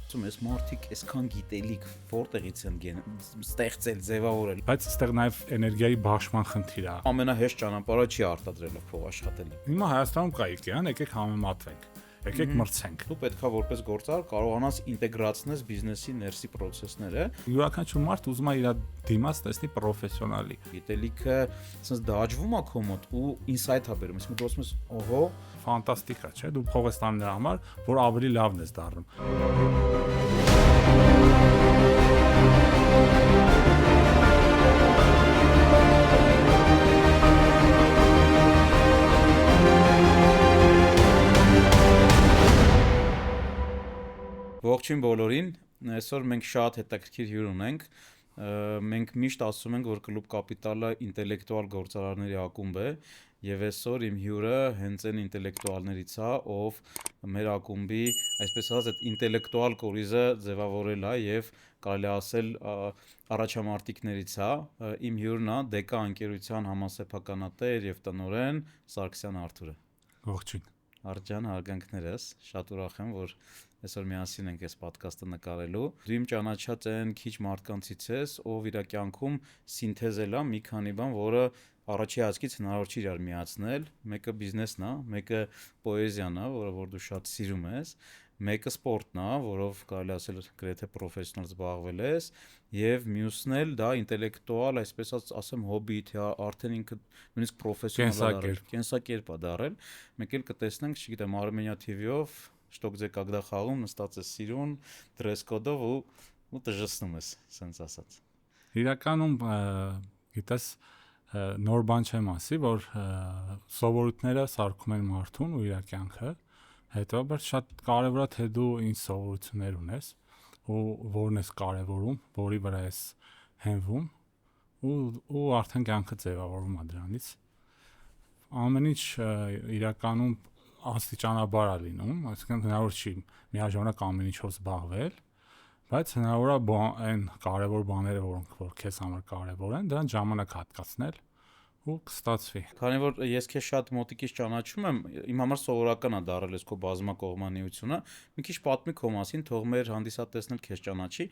Ասում ես մարդիկ այսքան գիտելիք որտեղից են ստեղծել, ձևավորել։ Բայց այստեղ նաև էներգիայի բաշխման խնդիր է։ Ամենահեշտ ճանապարհը չի արտադրելով փող աշխատել։ Հիմա Հայաստանում կա իգեան, եկեք համեմատվենք։ Եկեք մրցենք։ Դու պետքա որպես գործարար կարողանաս ինտեգրացնես բիզնեսի ներսի process-ները։ Յուրաքանչյուր մարդ ուզում է իր դիմաց տեսնի պրոֆեսիոնալի։ Գիտելիքը ասես դաջվում է քո մոտ ու ինսայթ է բերում։ Իսկ դու ասում ես, օհո, ֆանտաստիկ է, չէ՞։ Դու փող ես տանում նրա համար, որ ավելի լավն ես դառնում։ Ողջույն բոլորին, այսօր մենք շատ հետաքրքիր հյուր ունենք, մենք միշտ ասում ենք, որ Club Capital-ը ինտելեկտուալ գործարարների ակումբ է եւ այսօր իմ հյուրը հենց այն ինտելեկտուալներից է, ով մեր ակումբի, այսպես ասած, այդ ինտելեկտուալ կորիզը ձևավորել է եւ կարելի ասել առաջամարտիկներից է, իմ հյուրն է Դեկա ընկերության համասեփականատեր եւ տնօրեն Սարգսյան Արթուրը։ Ողջույն։ Արտյան, հարգանքներս, շատ ուրախ եմ, որ այսօր միասին ենք այս podcast-ը նկարելու։ Դու իմ ճանաչած այն քիչ մարդկանցից ես, ով իր կյանքում սինթեզել է մի քանի բան, որը առաջի հաշվից հնարավոր չի իրար միացնել։ Մեկը բիզնեսն է, մեկը պոեզիան է, որը որ դու շատ սիրում ես, մեկը սպորտն է, որով կարելի ասել գրեթե պրոֆեսիոնալ զբաղվել ես, եւ մյուսն էլ դա ինտելեկտուալ, այսպես ասեմ, հոբի, թե արդեն ինքը նույնիսկ պրոֆեսիոնալ է, կենսակերպ է դարել։ Մեկ էլ կտեսնենք, չգիտեմ, Armenia TV-ով Что где когда խաղում նստած ես սիրուն դրես կոդով ու դժշտում ես, ասենց ասած։ Իրականում գիտես նոր բան չեմ ասի, որ սովորույթները սարքում են մարդուն ու իր կյանքը, հետո շատ կարևոր է թե դու ինչ սովորություններ ունես ու որն ես կարևորում, որի վրա ես հենվում ու արդեն կյանքը ձևավորում է դրանից։ Ամեն ինչ իրականում աստիճանաբար է լինում, այսինքն հնարավոր չի միաժամանակ ամեն ինչով զբաղվել, բայց հնարավոր է այն կարևոր բաները, որ քեզ համար կարևոր են, դրան ժամանակ հատկացնել ու կստացվի։ Քանի որ ես քեզ շատ մոտիկից ճանաչում եմ, իմ համար սովորական է դարել այս քո բազմակողմանիությունը, մի քիչ պատմի քո մասին, թող մեր հանդիսատեսն էլ քեզ ճանաչի։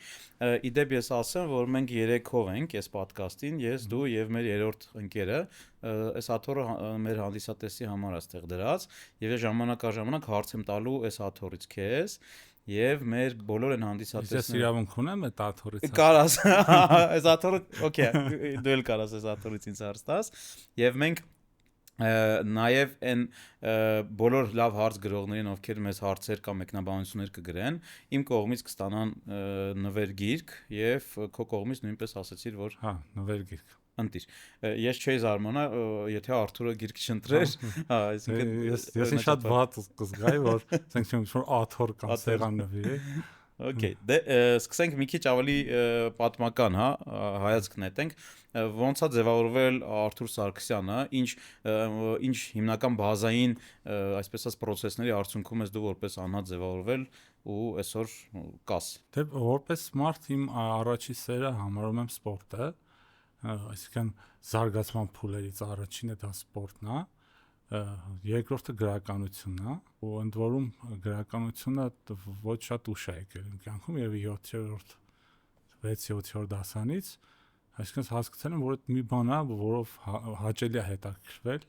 Իդեպ ես ասեմ, որ մենք երեքով ենք այս podcast-ին, ես, դու եւ մեր երրորդ ընկերը, այս աթոռը մեր հանդիսատեսի համար է ստեղ դրած, եւ ժամանակ առ ժամանակ հարց եմ տալու այս աթոռից քեզ։ Եվ մեր բոլոր են հանդիսատեսները։ Ես իրավունք ունեմ այդ աթոռից։ Կարաս, այս աթոռը, օքեյ, դու էլ կարաս այս աթոռից ինձ հարց տաս։ Եվ մենք նաև այն բոլոր լավ հարց գրողներին, ովքեր մեզ հարցեր կամ մեկնաբանություններ կգրեն, իմ կողմից կստանան նվեր-գիրք եւ քո կողմից նույնպես ասացիր, որ հա, նվեր-գիրք։ Ընտիր։ Ես չէի զարմանա, եթե Արթուրը գիրք չընտրեր, այսինքն ես շատ վատ կզգայի, որ ասենք որ աթոռ կամ սեղան նվիրի։ Okay, դե սկսենք մի քիչ ավելի պատմական, հա, հայացք նետենք, ոնց է ձևավորվել Արթուր Սարգսյանը, ինչ հիմնական բազային, այսպես ասած, process-ների արդյունքում ես դու որպես անհատ ձևավորվել ու այսօր կաս։ Դե որպես մարդ իմ առաջի սերը համարում եմ սպորտը, այսինքն զարգացման փուլերից առաջինը դա սպորտն է, երկրորդը գրականությունն է, ու ընդ որում գրականությունը ոչ շատ ուշ է եկել իմ կյանքում եւ 7-րդ 6-7-րդ դասանից, այսինքն հասկացել եմ, որ այդ մի բան է, որով հաճելի է հետաքրքրվել,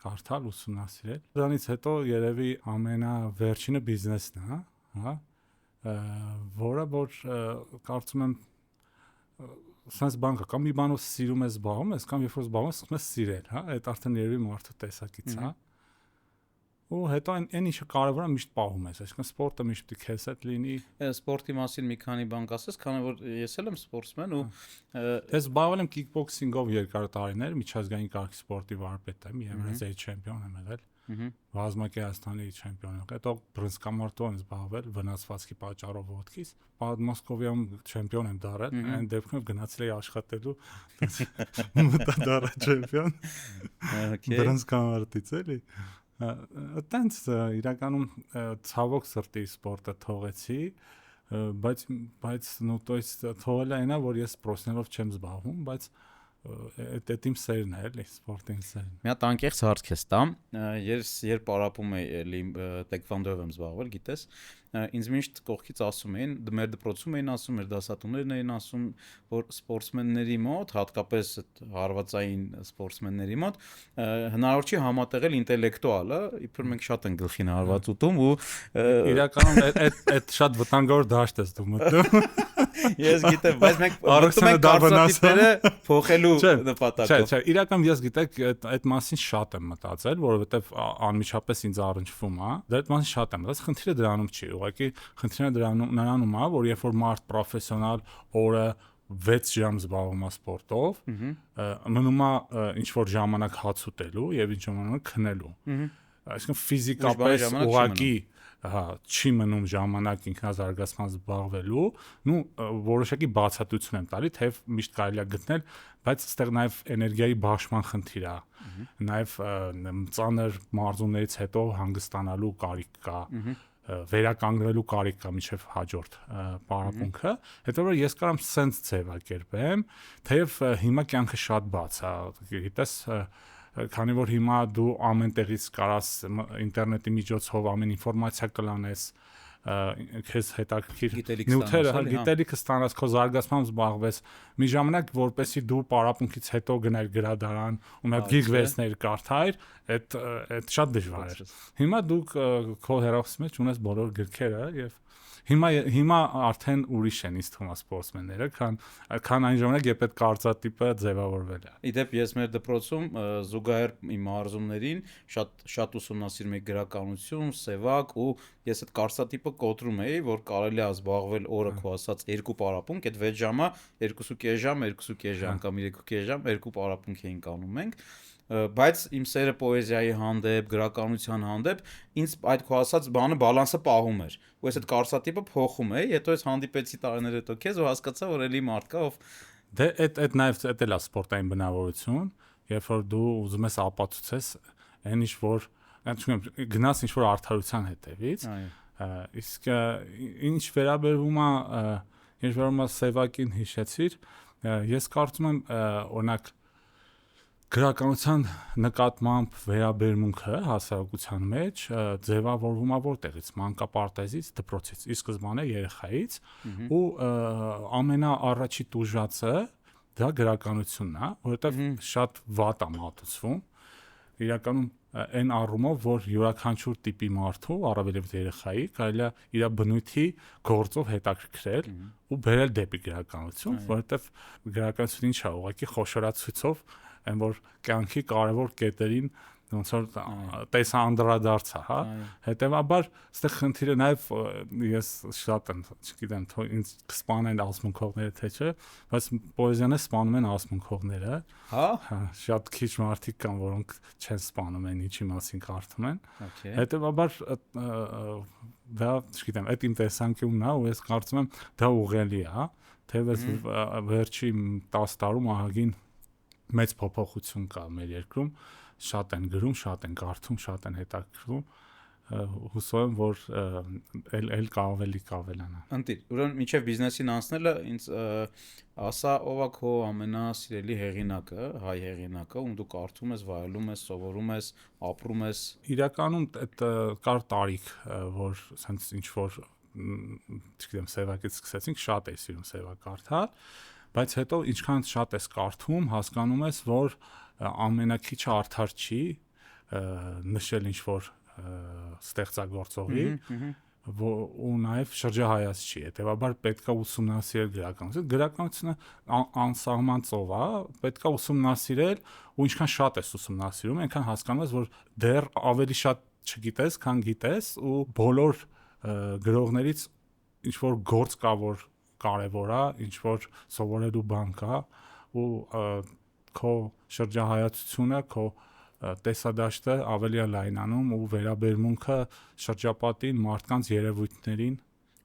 կարդալ, ուսումնասիրել։ Դրանից հետո երևի ամենավերջինը բիզնեսն է, հա, որը որ կարծում եմ sense բանկա կամ մի բանով սիրում ես զբաղվում ես կամ երբ որ զբաղվում ես սկսում ես սիրել, հա, այդ արդեն երևի մարդու տեսակից, հա։ Ու հետո այն ինչը կարևոր է միշտ պահում ես, այսինքն սպորտը միշտ պետք է քեզ հետ լինի։ Սպորտի մասին մի քանի բան կասես, քանի որ ես էլ եմ սպորտսմեն ու ես զբաղվել եմ քիքբոքսինգով երկար տարիներ, միջազգային կարգի սպորտի վարպետ եմ, Եվրասիայի չեմպիոն եմ եղել։ Բազմակի Հայաստանի չեմպիոն եմ, հետո բռնցքամարտով եմ զբաղվել վնասվածքի պատճառով ոտքից, Մոսկովիայում չեմպիոն եմ դարձել, այն դեպքում գնացել էի աշխատելու մտադառա չեմպիոն։ Բռնցքամարտից էլի։ Այտենց իրականում ցավոք սրտի սպորտը թողեցի, բայց նո, то есть թողել այնա, որ ես պրոֆեսիոնալով չեմ զբաղվում, բայց Այդ իմ սերն է, էլի, սպորտին սերն։ Մի հատ անկեղծ հարց քեզ տամ, ես երբ պարապում էի էլի տեքվոնդոյով եմ զբաղվել, գիտես, ինձ միշտ կողքից ասում էին, մեր դպրոցում էին ասում, մեր դասատուներն էին ասում, որ սպորտսմենների մոտ, հատկապես այդ հարվածային սպորտսմենների մոտ, հնարավոր չի համատեղել ինտելեկտուալը, իբր մենք շատ են գլխին հարված ուտում ու իրականում այդ շատ վտանգավոր դաշտ ես դու մտնում։ Ես գիտեմ, բայց մենք մտնում ենք կարծրատիպերը փոխելու նպատակով։ Չէ, իրականում ես գիտեք, այդ մասին շատ եմ մտածել, որովհետև անմիջապես ինձ առնչվում է։ Դա այդ մասին շատ եմ մտածել, խնդիրը դրանում չի, ուղղակի խնդիրը նրանում է, որ երբ որ մարդ պրոֆեսիոնալ օրը 6 ժամ զբաղվում է սպորտով, մնում է ինչ որ ժամանակ հաց ուտելու եւ ինչ ժամանակ քնելու։ Այսինքն ֆիզիկապես ուղղակի չի մնում ժամանակ ինքնազարգացման զբաղվելու, որոշակի բացատրություն եմ տալի, թե միշտ կարելի է գտնել, բայց այստեղ նաև էներգիայի բաշխման խնդիր է, նաև ծանր մարզումներից հետո հանգստանալու կարիք կա, վերականգնելու կարիք կա մինչև հաջորդ պարապմունքը, հետո ես կարամ սենց ձևակերպեմ, թեև հիմա կյանքը շատ բաց է, գիտես, քանի որ հիմա դու ամեն տեղից կարաս ինտերնետի միջոցով ամեն ինֆորմացիա կլանես, քեզ հետաքրքիր նյութերը, գիտելիքը ստանաս, քո զարգացմամբ զբաղվես, մի ժամանակ որպեսի դու պարապմունքից հետո գնայր գրադարան ու մի հատ գիգ վերցներ կարդայր, այդ շատ դժվար էր։ Հիմա դու քո հեռախոսի մեջ ունես բոլոր գրքերը եւ հիմա արդեն ուրիշ են ինձ թվում սպորտսմենները, քան այն ժամանակ, երբ այդ կարծրատիպը ձևավորվել է։ Իդեպ ես մեր դպրոցում զուգահեռ իմ մարզումներին շատ ուսումնասիրում էի գրականություն, սևակ ու ես այդ կարծրատիպը կոտրում էի, որ կարելի է զբաղվել օրը քո ասած 2 պարապմունք, այդ 6 ժամը 2.5 ժամ, 2.5 ժամ կամ 3.5 ժամ, 2 պարապմունք էինք անում մենք, բայց իմ սերը պոեզիայի հանդեպ, գրականության հանդեպ ինձ այդ քո ասած բանը բալանսը պահում էր։ Ու ես այդ կարծրատիպը փոխում էի, հետո ես հանդիպեցի տարիներ հետո քեզ ու հասկացա, որ էլի մարդ կա, ով դե այդ նաև դա էլ է սպորտային բնավորություն, երբ որ դու ուզում ես ապացուցես այն ինչ որ, չգիտեմ, գնաս ինչ որ արդարության հետևից, իսկ ինչ վերաբերվում է սևակին հիշեցիր, ես կարծում եմ օրինակ գրականության նկատմամբ վերաբերմունքը հասարակության մեջ ձևավորվում է որտեղից, մանկապարտեզից, դպրոցից, ի սկզբանե երեխայից ու ամենաառաջի տուժածը դա գրականությունն է, որովհետև շատ վատ է մատուցվում։ Իրականում այն առումով, որ յուրաքանչյուր տիպի մարդու, առավելևս երեխայի, կարելի է իր բնույթի գործով հետաքրքրել ու բերել դեպի գրականություն, որովհետև գրականությունը ինչ է, ուղղակի խոշորացույցով այն որ կյանքի կարևոր կետերին ոնց որ տեսանդրադարձ է, հա, հետեւաբար այստեղ խնդիրը նաև ես շատ եմ, չգիտեմ, թող ինձ կսպանեն ասմունքողները թե չէ, բայց պոեզիանը սպանում են ասմունքողները, հա, շատ քիչ մարդիկ կան, որոնք չեն սպանում են ինչի մասին կարդում են, հետեւաբար դա, չգիտեմ, այդ իմ տեսանկյունն է ու ես կարծում եմ դա ուղղելի է, թեև վերջի 10 տարում ահագին մեծ փոփոխություն կա մեր երկրում, շատ են գրում, շատ են կարդում, շատ են հետաքրքրվում, հուսով եմ, որ էլ ավելի կավելանա։ Ընտիր, ուրեմն մինչև բիզնեսին անցնելը ինձ ասա ով է քո ամենասիրելի հեղինակը, հայ հեղինակը, ում դու կարդում ես, վայելում ես, սովորում ես, ապրում ես։ Իրականում այդ կար տարիք, որ sense ինչ որ, չգիտեմ, սևակից սկսեցինք, շատ էի սիրում սևակ կարդալ, բայց հետո ինչքան շատ ես կարդում, հասկանում ես, որ ամենակիչը արդար չի նշել ինչ որ ստեղծագործողի ու նաև շրջահայաց չի, հետևաբար պետք է ուսումնասիրել գրականությունը։ Գրականությունը անսահման ծով է, պետք է ուսումնասիրել ու ինչքան շատ ես ուսումնասիրում, այնքան հասկանում ես, որ դեռ ավելի շատ չգիտես, քան գիտես ու բոլոր գրողներից ինչ որ գործ կա, որ կարևոր է, ինչ որ սովորելու բան կա ու քո շրջահայացությունը, քո տեսադաշտը ավելի է լայնանում ու վերաբերմունքը շրջապատին, մարդկանց երևույթներին։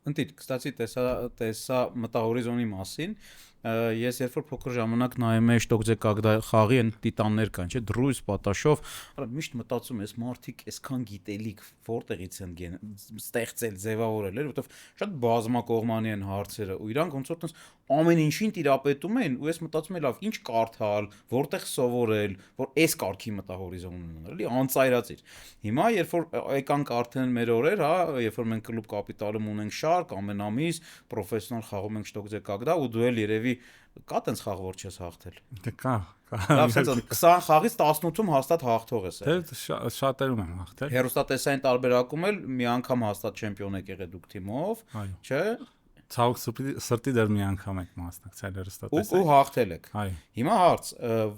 Ընտիր, կստացի տեսա մտահորիզոնի մասին, ես երբ որ փոքր ժամանակ նայում եի Что где когда խաղի են տիտաններ կան, չէ, Դրույս, Պատաշով, արա միշտ մտածում ես մարդիկ այսքան գիտելիք որտեղից են ստեղծել, ձևավորել, որովհետև շատ բազմակողմանի են հարցերը ու իրանք ոնց որ տես ամեն ինչին տիրապետում են ու ես մտածում եմ լավ, ինչ կարդալ, որտեղ սովորել, որ այս կարգի մտահորիզոն ունենալ, էլի անծայրածիր։ Հիմա երբ որ եկանք արդեն մեր օրեր, հա, երբ որ մենք կլուբ կապիտալում ունենք շարք, ամեն ամիս պրոֆեսիոնալ խաղում ենք Что где когда ու դու էլ երևի կա տենց խաղ որ չես հաղթել։ Դե կա։ Լավ, ասած 20 խաղից 18-ում հաստատ հաղթող ես։ Դե շատերում եմ հաղթել։ Հերոստատեսային տարբերակում էլ մի անգամ հաստատ չեմպիոն եք եղել դուք թիմով, չէ՞։ Ցավոք սրտի դեռ մի անգամ եք մասնակցել հերոստատեսային։ Ու հաղթել եք։ Այո։ Հիմա հարց,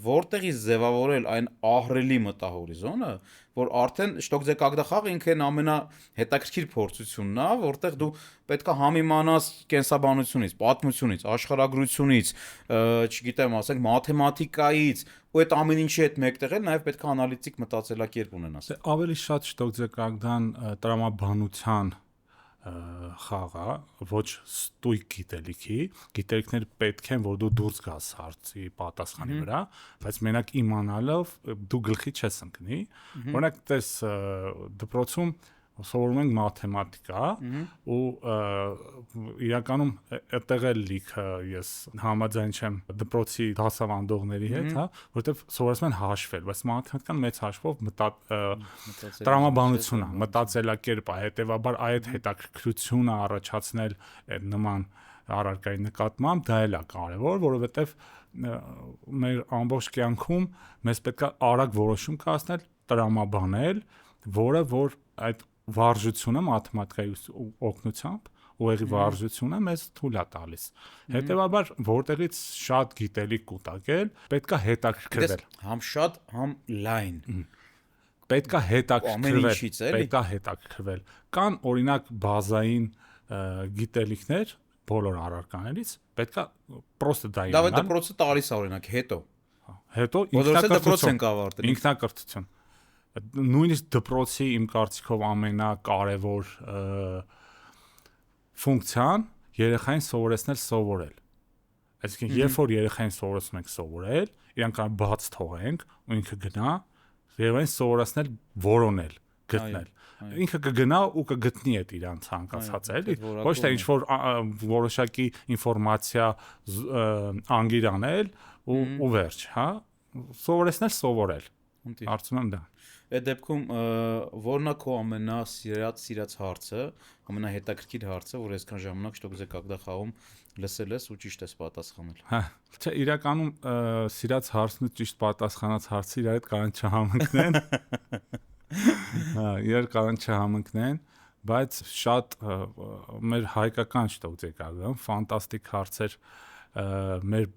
որտեղից ձևավորել այն ահռելի մտահորիզոնը, որ արդեն Что где когда խաղը ինքն ամենահետաքրքիր փորձությունն է, որտեղ դու պետքա համիմանաս կենսաբանությունից, պատմությունից, աշխարհագրությունից, չգիտեմ, ասենք մաթեմատիկայից, ու այդ ամեն ինչի հետ մեկտեղել նաև պետքա անալիտիկ մտածելակերպ ունենաս։ Ավելի շատ Что где когда-ն տրամաբանության խաղա, ոչ ստույգ գիտելիքներ պետք են, որ դու դուրս գաս հարցի պատասխանի վրա, բայց մենակ իմանալով դու գլխի չես ընկնի։ Օրինակ, տես դպրոցում սովորում ենք մաթեմատիկա ու իրականում այդտեղ էլ լիքը ես համաձայն չեմ դպրոցի դասավանդողների հետ, հա, որովհետև սովորում են հաշվել, բայց մաթեմատիկան մեծ հաշվով տրամաբանություն է, մտածելակերպ է, հետեւաբար այդ հետաքրքրությունը առաջացնել այդ նման առարկայի նկատմամբ դա էլ է կարևոր, որովհետև մեր ամբողջ կյանքում մեզ պետք է արագ որոշում կայացնել, տրամաբանել, որը որ այդ վարժությունը մաթեմատիկայի օգնությամբ ուղեղի վարժությունը մեզ թույլ է տալիս։ Հետևաբար որտեղից շատ գիտելիք կուտակել, պետքա հետաքրքրվել։ Համ շատ, համ լայն։ Պետքա հետաքրքրվել։ Կան օրինակ բազային գիտելիքներ բոլոր առարկաներից, պետքա պրոստը դա իմանալ։ Դա դպրոցը տալիս է օրինակ հետո։ Հետո ինքնակրթություն։ Նույնիսկ դպրոցի իմ կարծիքով ամենակարևոր ֆունկցիան երեխային սովորել։ Այսինքն երբ որ երեխային սովորեցնում ենք սովորել, իրան կարող բաց թողենք ու ինքը գնա, եւ այն սովորեցնել որոնել, գտնել։ Ինքը կգնա ու կգտնի այդ իրան ցանկացած էլի, ոչ թե ինչ որ որոշակի ինֆորմացիա անգիր անել ու վերջ, հա, սովորել։ Հարցում եմ դա։ Այդ դեպքում որն է քո ամենասիրած հարցը, ամենահետաքրքիր հարցը, որ այսքան ժամանակ Что где когда խաղում լսել ես ու ճիշտ ես պատասխանել։ Հա, չէ, իրականում սիրած հարցն ու ճիշտ պատասխանած հարցը իրար հետ կարող չհամընկնեն։ Հա, իրար կարող չհամընկնեն, բայց շատ մեր հայկական Что где когда ֆանտաստիկ հարցեր մեր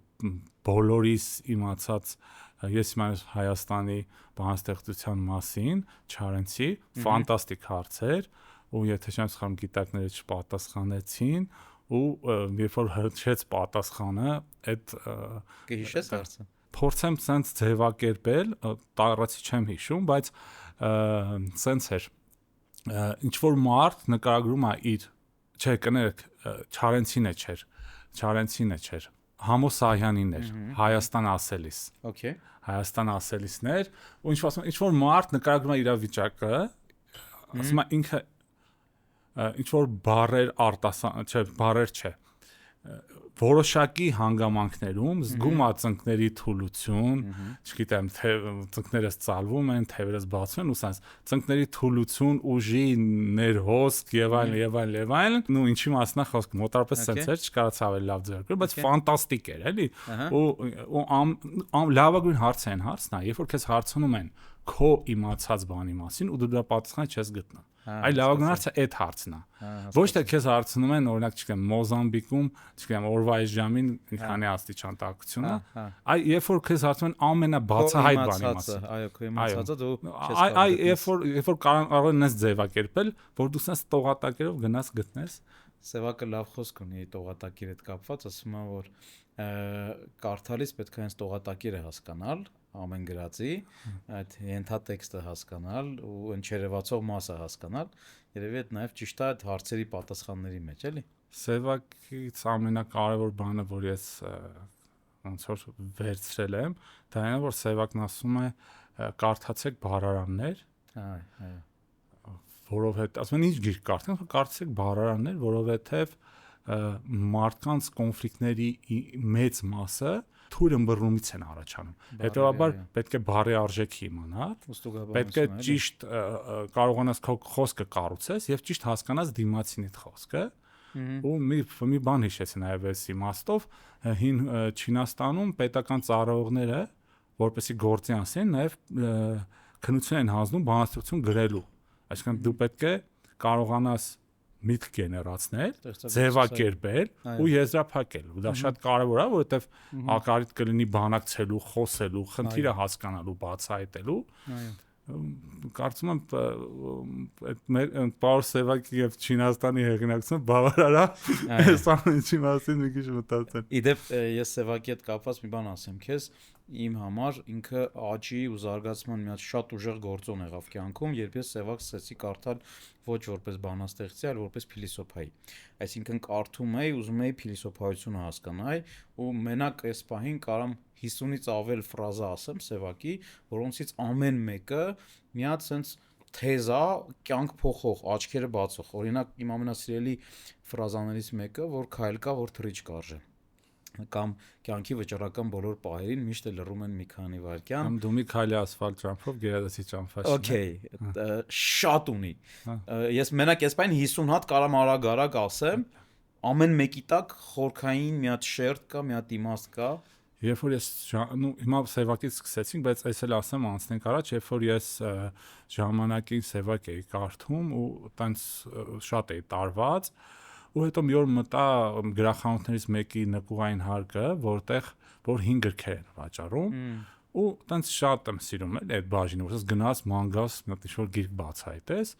բոլորիս իմացած ես իմ Հայաստանի բանաստեղծության մասին, Չարենցի, ֆանտաստիկ հարցեր, ու եթե չեմ սխալվում գիտակները չպատասխանեցին, ու երբ որ հրճեց պատասխանը, այդ կհիշես հարցը։ Փորձեմ սենց ձևակերպել, տարածի չեմ հիշում, բայց սենց էր։ Ինչ որ մարդ նկարագրում է իր, չէ, կներեք, Չարենցին չէր։ Համո Սահյանին էր, Հայաստան ասելիս։ Okay։ Հայաստան ասելիսներ, ու ինչ որ մարդ նկարագրում է իր վիճակը, ասում է ինքը ինչ որ բառեր չէ, որոշակի հանգամանքներում զգում է ծնկների թուլություն, չգիտեմ, թե ծնկներս ծալվում են, թևերս բացվում են, ու սենց ծնկների թուլություն, ուժի ներհոսք եւ այլն, ու ինչի մասնա խոսք, մոտարապես սենց էր, չկարողացա ավելի լավ ձեռքբերել, բայց ֆանտաստիկ էր, էլի։ Ու լավագույն հարցը այն հարցն է, երբ որ քեզ հարցնում են քո իմացած բանի մասին ու դու դրա պատասխանը չես գտնում։ Այ լավագույն հարցը այդ հարցն է։ Ոչ թե քեզ հարցնում են, օրինակ, չգիտեմ, Մոզամբիկում, չգիտեմ, օրվա այս ժամին քանի աստիճան տաքություն է։ Այ երբ որ քեզ հարցնում են ամենաբացահայտ բանի մասին։ Այո, քո իմացածը դու չես կարող։ Այ երբ որ կարող են նես ձևակերպել, որ դու սենց տողատակերով գնաս գտնես։ Սևակը լավ խոսք ունի տողատակիր հետ կապված, ասում է, որ կարդալիս պետք է հենց տողատակիրը հասկանալ, ամեն գրածի, այդ ենթատեքստը հասկանալ ու ընչերևացող մասը հասկանալ, երևի այդ նաև ճիշտ է այդ հարցերի պատասխանների մեջ, էլի։ Սևակից ամենակարևոր բանը, որ ես ոնց որ վերցրել եմ, դա այն է, որ Սևակն ասում է կարդացեք բառարաններ, այո, որովհետև ասում են ինչ գիրք կարդանք, կարդացեք բառարաններ, որովհետև մարդկանց կոնֆլիկտների մեծ մասը թույլ ըմբռնումից են առաջանում։ Հետևաբար պետք է բառի արժեքի իմանալ, պետք է ճիշտ կարողանաս քո խոսքը կառուցես եւ ճիշտ հասկանաս դիմացինի խոսքը։ Ու մի բան հիշեցի նաև այս իմաստով, հին Չինաստանում պետական ծառայողները, որպեսզի գործի անցնեն, նաև քննություն են հանձնում բանաստեղծություն գրելու։ Այսինքն դու պետք է կարողանաս միտք գեներացնել, ձևակերպել ու եզրափակել։ Ու դա շատ կարևոր է, որովհետև ակարիտ կլինի բանակցելու, խոսելու, խնդիրը հասկանալու, բացահայտելու։ Կարծում եմ այդ Պաուլ Սևակի եւ Չինաստանի հեղինակությունը բավարար է այս ամենի մասին մի քիչ մտածել։ Իդեպ ես Սևակի հետ կապված մի բան ասեմ քեզ, իմ համար ինքը աճի ու զարգացման մի հատ շատ ուժեղ գործոն եղավ կյանքում, երբ ես Սևակ սկսեցի կարդալ ոչ որպես բանաստեղծի, այլ որպես փիլիսոփայի։ Այսինքն կարդում էի, ուզում էի փիլիսոփայությունը հասկանալ ու մենակ այս պահին կարամ 50-ից ավել ֆրազա ասեմ Սևակի, որոնցից ամեն մեկը մի հատ sense թեզա, կյանք փոխող, աչքերը բացող։ Օրինակ իմ ամենասիրելի ֆրազաներից մեկը, որ քայլ կա, որ թռիչ կարժե։ Կամ կյանքի վճռական բոլոր պահերին միշտ է լռում են մի քանի վայրկյան։ Կամ դու մի քայլի ասֆալտ ճամփով գերադասի ճամփաշ։ Okay, շատ ունի։ Ես մենակ այս բան 50 հատ կարամ արագ ասեմ, ամեն մեկի տակ խորքային մի հատ շերտ կա, մի հատ իմաստ կա։ Երբ որ ես հիմա Սևակից սկսեցինք, բայց այս էլ ասեմ անցնենք առաջ, երբ որ ես ժամանակին Սևակ էի կարդում ու տենց շատ էի տարված, ու հետո մի օր մտա գրախանութներից մեկի նկուղային հարկը, որ 5 գրքեր են վաճառում, ու տենց շատ եմ սիրում այդ բաժինը, որպես գնաց մանգաս մի հատ ինչ-որ գիրք բացահայտես,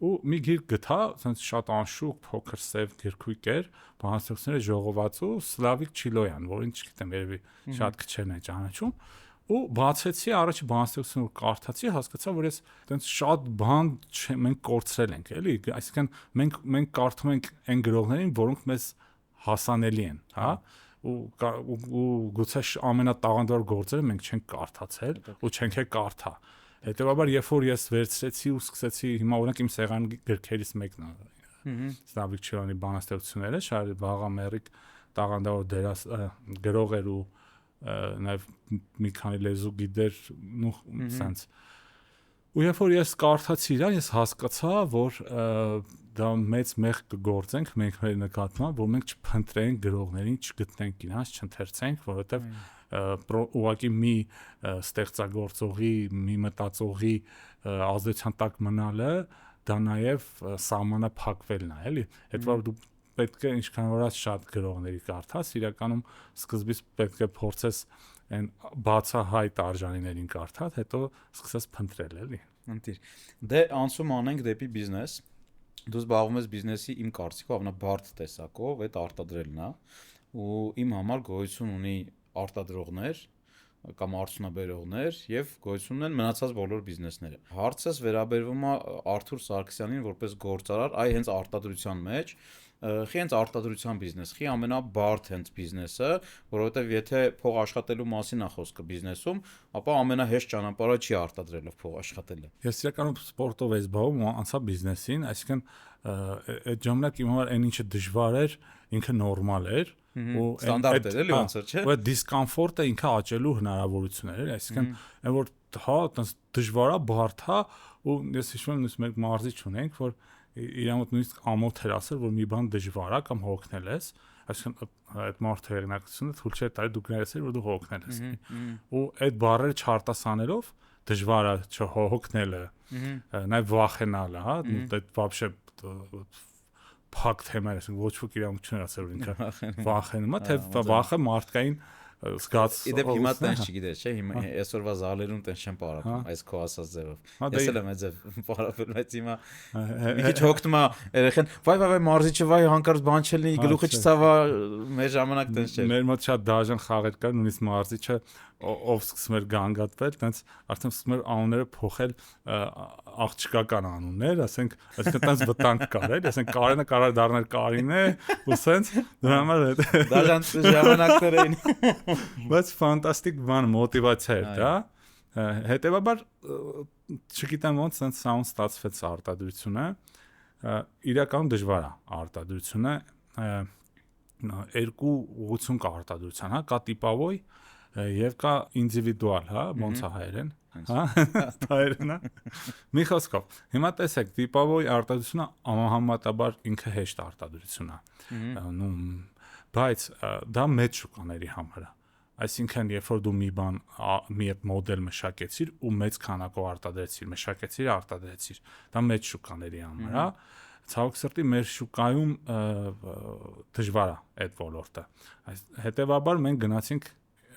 ու մի գիրք գտա, տենց շատ անշուք, փոքր սև գրքույկ էր, բանաստեղծությունների ժողովածու Սլավիկ Չիլոյան, որին չգիտեմ, երևի շատ քչերն են ճանաչում, ու բացեցի առաջի բանաստեղծությունը որ կարդացի, հասկացա, որ ես տենց շատ բան մենք կորցրել ենք, էլի, այսինքն մենք կարդում ենք այն գրողներին, որոնք մեզ հասանելի են, հա, ու գուցե ամենատաղանդավոր գործերը մենք չենք կարդացել ու չենք կարդա։ Հետևաբար երբ որ ես վերցրեցի ու սկսեցի հիմա օրինակ իմ սեղանի գրքերից մեկն է Սլավիկ Չիլոյանի բանաստեղծությունները, շատ վաղամերիկ տաղանդավոր գրող էր ու նաև մի քանի լեզու գիտեր ու sense։ Ու երբ որ ես կարդացի իրան, ես հասկացա, որ դա մեծ մեղք կգործենք մենք մեր նկատմամբ, որ մենք չփնտրենք գրողներին, չգտնենք իրանց, չընթերցենք, որովհետև ուղղակի մի ստեղծագործողի, մի մտածողի ազդեցության տակ մնալը դա նաև սահմանափակվելն է, էլի։ Հետո դու պետք է ինչքան որ շատ գրողների կարդաս, իրականում սկզբից պետք է փորձես այն բացահայտ արժանիներին կարդալ, հետո սկսես փնտրել, էլի։ Ընտիր։ Դե անցում անենք դեպի բիզնես։ Դու զբաղվում ես բիզնեսի իմ կարծիքով ամենաբարդ տեսակով, այդ արտադրելն է, ու իմ համար գոյություն ունի արտադրողներ կամ արդյունաբերողներ եւ գոյություն ունեն մնացած բոլոր բիզնեսները։ Հարցս վերաբերվում է Արթուր Սարգսյանին որպես գործարար, այ հենց արտադրության մեջ, հենց արտադրության բիզնես, խի ամենաբարդ հենց բիզնեսը, որովհետեւ եթե փող աշխատելու մասին է խոսքը բիզնեսում, ապա ամենահեշտ ճանապարհը չի արտադրելով փող աշխատելը։ Ես իրականում սպորտով եմ զբաղվում, անցա բիզնեսին, այսինքն այդ ժամանակ իմ համար այն ինչը դժվար էր, ինքը նորմալ էր ու ստանդարտ էր, էլի ոնց որ չէ։ Ու այդ դիսկոմֆորտը ինքը աճելու հնարավորություն էր, այսինքն այն որ հա, այտենց դժվար է, բարդ է, ու ես հիշում եմ նույնիսկ մեկ մարզիչ ունենք, որ իրան մոտ նույնիսկ ամոթ էր ասել, որ մի բան դժվար է կամ հոգնել ես, այսինքն այդ մարդու հեղինակությունը թույլ չէ տալի դու գնացել որ դու հոգնել ես։ Ու այդ բառերը չարտասանելով դժվար է չհոգնելը, նաև վախենալը, հա, այդ вообще փակ թեմա է, ոչ ոք իրավունք չունի ասել որ ինքը վախենում է, թե վախը մարդկային զգաց։ Իդեպ հիմա տենց չգիտես, չէ՞, հիմա այսօրվա զալերում տենց չեն պարապում, այս քո ասած ձևով։ Ես էլ եմ այդ ձև պարապել, բայց հիմա մի քիչ հոգնում է երեխեն, վայ մարզիչը, վայ հանկարծ բան չլինի, գլուխը չցավա, մեր ժամանակ տենց չէր։ Մեր մոտ շատ դաժան խաղեր կար, նույնիսկ մարզիչը ով սկսում էր գանգատվել, տենց արդեն սկսում էր անունները փոխել աղջկական անուններ, ասենք տենց վտանգ կար, էլի, ասենք Կարենը կարող դառնալ Կարինե, ու սենց դրա համար Դաժանց ժամանակներ էին։ բայց ֆանտաստիկ բան մոտիվացիա էր դա։ Հետևաբար չգիտեմ ոնց սենց sound ստացվեց արտադրությունը, իրականում դժվար է արտադրությունը, երկու ուղղություն կա արտադրության, հա, կա տիպավոյ եւ կա ինդիվիդուալ, հա, ոնց է հայերեն, հա, հայերենը։ Մի խոսքով, հիմա տեսեք, տիպավոյ արտադրությունը համեմատաբար ինքը հեշտ արտադրություն է։ Նու բայց դա մեծ շուկաների համար է։ Այսինքն, երբ որ դու մի մոդել մշակեցիր ու մեծ քանակով արտադրեցիր, արտադրեցիր, դա մեծ շուկաների համար է։ Ցավոք սրտի մեր շուկայում դժվար է այդ ոլորտը։ Հետևաբար մենք գնացինք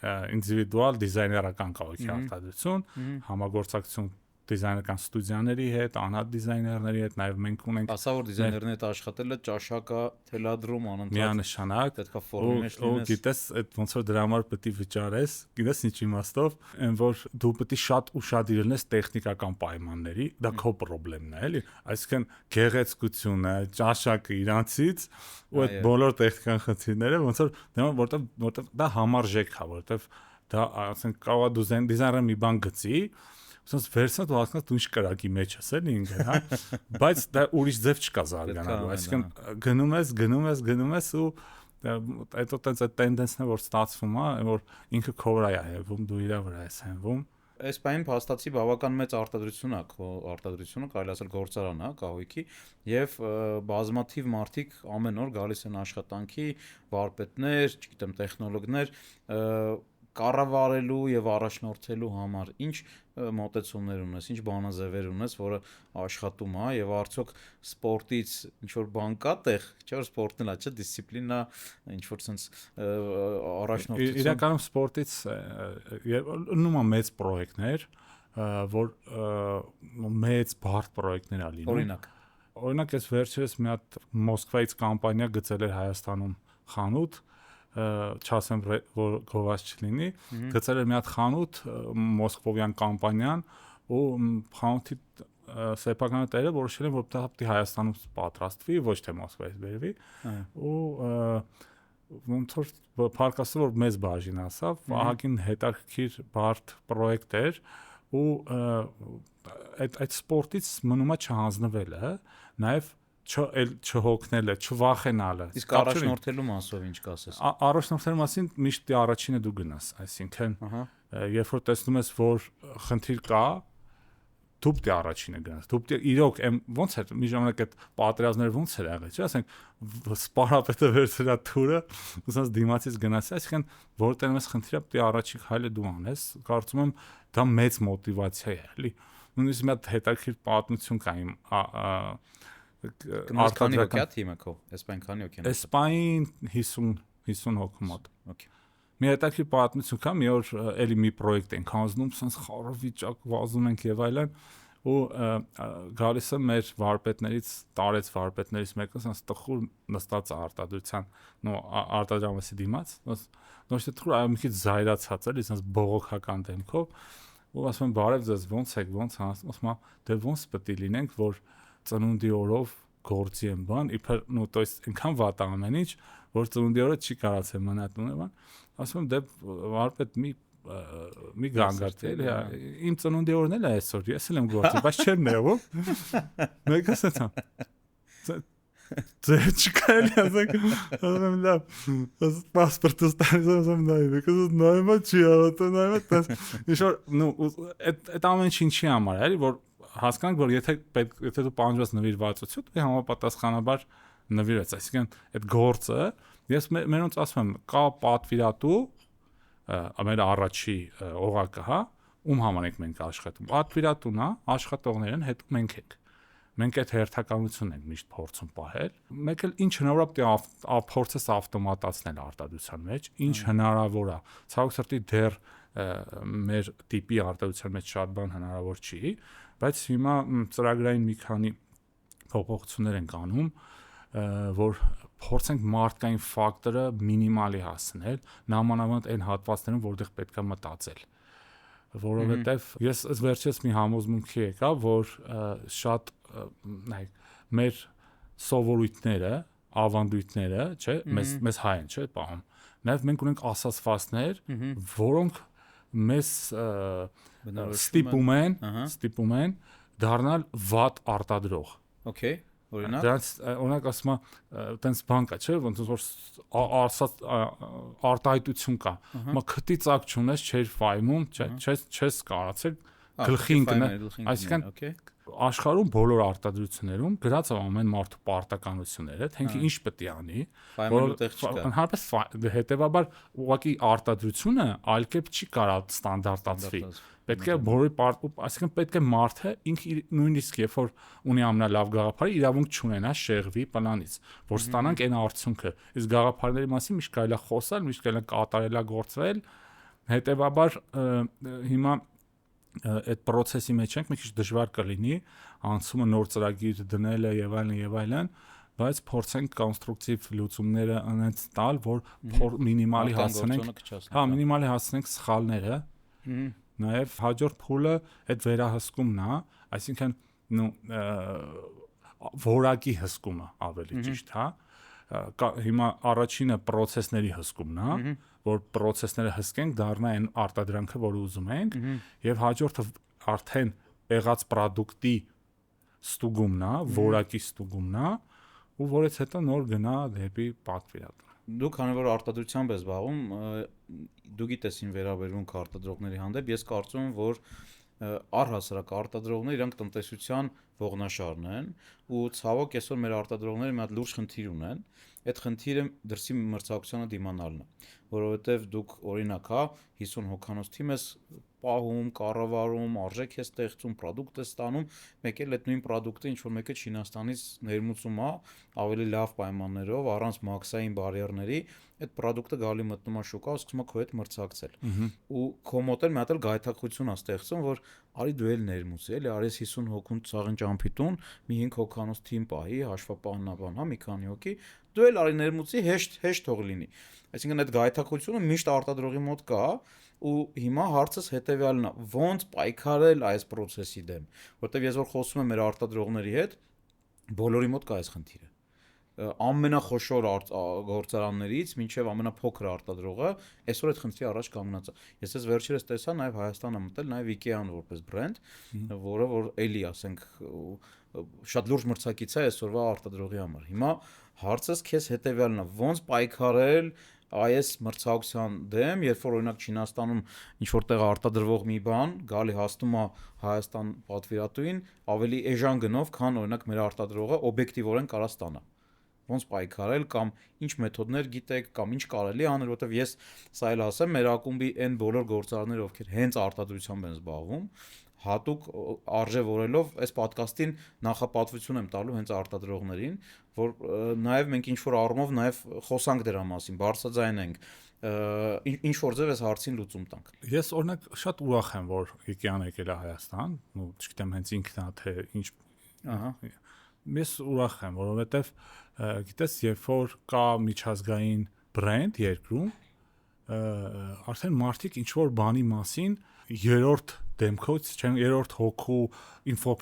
ինդիվիդուալ դիզայներական կողքի արտադրություն, համագործակցություն դիզայներական ստուդիաների հետ, անհատ դիզայներների հետ, նաև մենք ունենք ասա որ դիզայներների հետ աշխատելը ճաշակա թելադրում անընդհատ միանշանակ պետքա ֆորմի մեջ լինես։ Ու գիտես, այդ ոնց որ դրա համար պետք է վճարես, գիտես ինչ իմաստով, այն որ դու պետք է շատ ուշադիր լինես տեխնիկական պայմանների, դա քո խնդիրն է, էլի։ Այսինքն գեղեցկությունը, ճաշակը իրանցից ու այդ բոլոր տեխնիկական խնդիրները ոնց որ որտեվ դա համարժեք է, որտեվ դա ասենք կարող է դու դիզայները մի բան գցի, ուսած վերցնած ու հասկանաս դու ինչ կրակի մեջ ես էլի ինքը, հա, բայց դա ուրիշ ձև չկա զարգանալու, այսինքն գնում ես ու այդ տենդենսն է որ ստացվում է, որ ինքը քո վրա է հենվում, դու իր վրա ես հենվում։ Այս բանին փաստացի բավական մեծ արտադրություն է, քո արտադրությունը կարելի ասել գործարան է կահույքի եւ բազմաթիվ մարդիկ ամեն օր գալիս են աշխատանքի, վարպետներ, չգիտեմ, տեխնոլոգներ կառավարելու եւ առաջնորդելու համար ինչ մոտեցումներ ունես, ինչ բանաձևեր ունես, որը աշխատում է եւ արդյոք սպորտից ինչ որ բան կա տեղ, չէ՞ որ սպորտն է, չէ՞ դիսցիպլինա, ինչ որ sense առաջնորդություն։ Իրականում սպորտից նույնම մեծ պրոյեկտներ, որ մեծ բարդ պրոյեկտներ ա լինում։ Օրինակ ես վերջերս մի հատ Մոսկվայից կամպանիա գծել էր Հայաստանում խանութ, չասեմ որ գովաց չլինի, գծել էր մի հատ խանութ մոսկովյան կամպանիան ու խանութի սեփականը տերը որոշել են որ պետք է Հայաստանում պատրաստվի, ոչ թե Մոսկվայից բերվի ու ոնց որ փարկասը որ մեծ բաժին ասավ, ահագին հետաքրքիր բարդ պրոյեկտ էր ու այդ սպորտից մնում է չհանձնվելը, նաև չհոգնելը, չվախենալը։ Իսկ առաջնորդելու մասով ինչ կասես։ Առաջնորդելու մասին միշտ առաջինը դու գնաս, այսինքն երբ որ տեսնում ես որ խնդիր կա, դու պետք է առաջինը գնաս։ Դու պետք է իրոք ոնց է մի ժամանակ այդ պատերազմները ոնց էր եղել, չէ՞, ասենք սպարապետը վերցրա թուրը, ուսած դիմացից գնաս, այսինքն որ տենում ես խնդիրը պետք է առաջին քայլը դու անես, կարծում եմ դա մեծ մոտիվացիա է, էլի։ Նույնիսկ մի հատ հետաքրքիր պատմություն կա իմ Արտադրական հոգի է թիմը քո, Էսպայն քանի հոգի են։ Էսպայն 50 հոգու մոտ։ Okay։ Մի հետաքրքիր պատմություն կա, մի օր էլի մի պրոյեկտ ենք հանձնում, սենց խառը վիճակ վազում ենք եւ այլն, ու գալիս է մեր վարպետներից, տարեց վարպետներից մեկը, սենց տխուր նստած է արտադրության, նո արտադրամասի դիմաց, ոչ թե թուր այո մի քիչ զայրացած էլի, սենց բողոքական դեմքով, ու ասում եմ բարև ձեզ, ոնց եք, ոնց անց, ասում եմ դե ոնց պետք է լինենք, որ ծնունդի օրով գործի եմ բան, իբր նո то есть այնքան վատ ամեն ինչ, որ ծնունդի օրը չի կարացել մնա տունը բան, ասում եմ դե վարպետ մի գանգարտ էլի, իմ ծնունդի օրն էլ է այսօր, ես էլ եմ գործի, բայց չեմ նեղում։ Մեկը ասա Ձեր չկա էլի, ասում եմ լավ, պասպորտը ստանալու նայ, because նայմա չի ավտո նայմա, ինչ որ նո այդ ամեն ինչի համար էլի, որ հասկանանք, որ եթե դու պահանջված նվիրվածություն, դու համապատասխանաբար նվիրես, այսինքն այդ գործը, ես մենոնց ասում եմ, կա պատվիրատու, ամեն առաջի օղակը, հա, ում համար ենք մենք աշխատում։ Պատվիրատուն է, աշխատողներն հետո մենք ենք։ Մենք այդ հերթականությունն ենք միշտ փորձում պահել։ Մեկ էլ ինչ հնարավոր է փորձես ավտոմատացնել արտադրության մեջ, ինչ հնարավոր է։ Ցավոք սրտի դեռ մեր տիպի արտադրության մեջ շատ բան հնարավոր չի, բայց հիմա ծրագրային մի քանի փոփոխություններ ենք անում, որ փորձենք մարդկային ֆակտորը մինիմալի հասնել, նամանավանդ այն հատվածներում, որտեղ պետքա մտածել։ Որովհետև ես վերջերս մի համոզմունքի եկա, որ շատ մեր սովորույթները, ավանդույթները, չէ, մեզ հայ են, չէ, պահում։ Նաև մենք ունենք ասացվածներ, որոնք մեզ ստիպում են դառնալ վատ արտադրող։ Okay, օրինակ։ Դրանց օրինակ ասում եմ, տենց բան կա, չէ, ոնց որ արտահայտություն կա։ Մա քթի ծակ չունես, չեր ֆայմում, չես կարացել գլխի ընկնել, այսինքն աշխարհում բոլոր արտադրություններում գրած է ամեն մարդու պարտականությունները, թե ինքը ինչ պետք է անի, ընդհանրապես հետեւաբար ուղղակի արտադրությունը այլ կերպ չի կարա ստանդարտացվի։ Պետք է այսինքն պետք է մարդը ինքը նույնիսկ երբ որ ունի ամենալավ գաղափարը, իրավունք չունենա շեղվի պլանից, որ ստանանք այն արդյունքը։ Իսկ գաղափարների մասին միշտ կարելի է խոսալ, միշտ կարելի է կատարելագործվել, հետեւաբար հիմա այդ process-ի մեջ ենք, մի քիչ դժվար կլինի անցումը նոր ծրագիր դնելը եւ այլն, բայց փորձենք կոնստրուկտիվ լուծումները անց տալ, որ մինիմալի հասցնենք սխալները։ Նաեւ հաջորդ փուլը այդ վերահսկումն է, այսինքն որակի հսկումը ավելի ճիշտ, հա։ Հիմա առաջինը process-ների հսկումն է, որ process-ները հսկենք, դառնա այն արտադրանքը, որը ուզում ենք, եւ հաջորդը արդեն եղած product-ի ստուգումն է, որակի ստուգումն է, ու որից հետո նոր գնա դեպի պատվիրատու։ Դու քանի որ արտադրությամբ ես զբաղվում, դու գիտես ին վերաբերվում արտադրողների հանդեպ, ես կարծում եմ, որ առհասարակ արտադրողները իրանք տնտեսության ողնաշարն են ու ցավոք այսօր մեր արտադրողները մի հատ լուրջ խնդիր ունեն, այդ խնդիրը դրսի մրցակցությանը դիմանալն է, որովհետև դուք օրինակ հա 50 հոգանոց թիմ ես պահում, կառավարում, արժեք ես ստեղծում, product ես ստանում, մեկ էլ այդ նույն product-ը ինչ որ մեկը Չինաստանից ներմուծում է ավելի լավ պայմաններով, առանց մաքսային բարիերների, այդ product-ը գալի մտնում է շուկա, սկսում է քո հետ մրցակցել։ Ու քո մոտ էլ մի հատ էլ գայթակղություն է ստեղծում, որ արի դու էլ ներմուծի, էլի արես 50 հոգուն ցաղին ճամփիտուն, մի 5 հոգանոց թիմ պահի, հաշվապահանաբան, հա, մի քանի հոգի, դու էլ արի ներմուծի, հեշտ թող լինի։ Այսինքն այդ գայթակղությունը միշտ արտադրողի մոտ կա, ու հիմա հարցս հետեւյալն է. ոնց պայքարել այս process-ի դեմ, որտեվ ես որ խոսում եմ մեր արտադրողների հետ, բոլորի մոտ կա այս խնդիրը։ Ամենախոշոր գործարաններից մինչև ամենափոքր արտադրողը այսօր այդ խնդրի առաջ կանգնած է։ Ես ես վերջերս տեսա նաև Հայաստանը մտել նաև IKEA-ն որպես բրենդ, որը որ էլի ասենք շատ լուրջ մրցակից է այսօրվա արտադրողի համար։ Հիմա հարցս քեզ հետեւյալն է. ոնց պայքարել այս մրցակցության դեմ, երբ որ օրինակ Չինաստանում ինչ որտեղ արտադրվող մի բան գալի հասնում է Հայաստան պատվիրատուին ավելի էժան գնով, քան օրինակ մեր արտադրողը օբյեկտիվորեն կարա ստանա։ Ոնց պայքարել կամ ինչ մեթոդներ գիտեք կամ ինչ կարելի անել, որովհետև ես սա էլ ասեմ, մեր ակումբի այն բոլոր գործարարները, ովքեր հենց արտադրությամբ են զբաղվում, հատուկ արժևորելով այս ոդկասթին նախապատվություն եմ տալու հենց արտադրողներին, որ նաև մենք ինչ որ առումով նաև խոսանք դրա մասին, բարձրաձայնենք, ինչ որ ձև այս հարցին լուծում տանք։ Ես օրինակ շատ ուրախ եմ, որ IKEA-ն եկել է Հայաստան, ու չգիտեմ հենց ինքն է թե ինչ։ Ահա։ Ես ուրախ եմ, որովհետև գիտես, երբ որ կա միջազգային բրենդ երկրում, արդեն մարդիկ ինչ որ բանի մասին երրորդ դեմքից չեն, երրորդ հոգու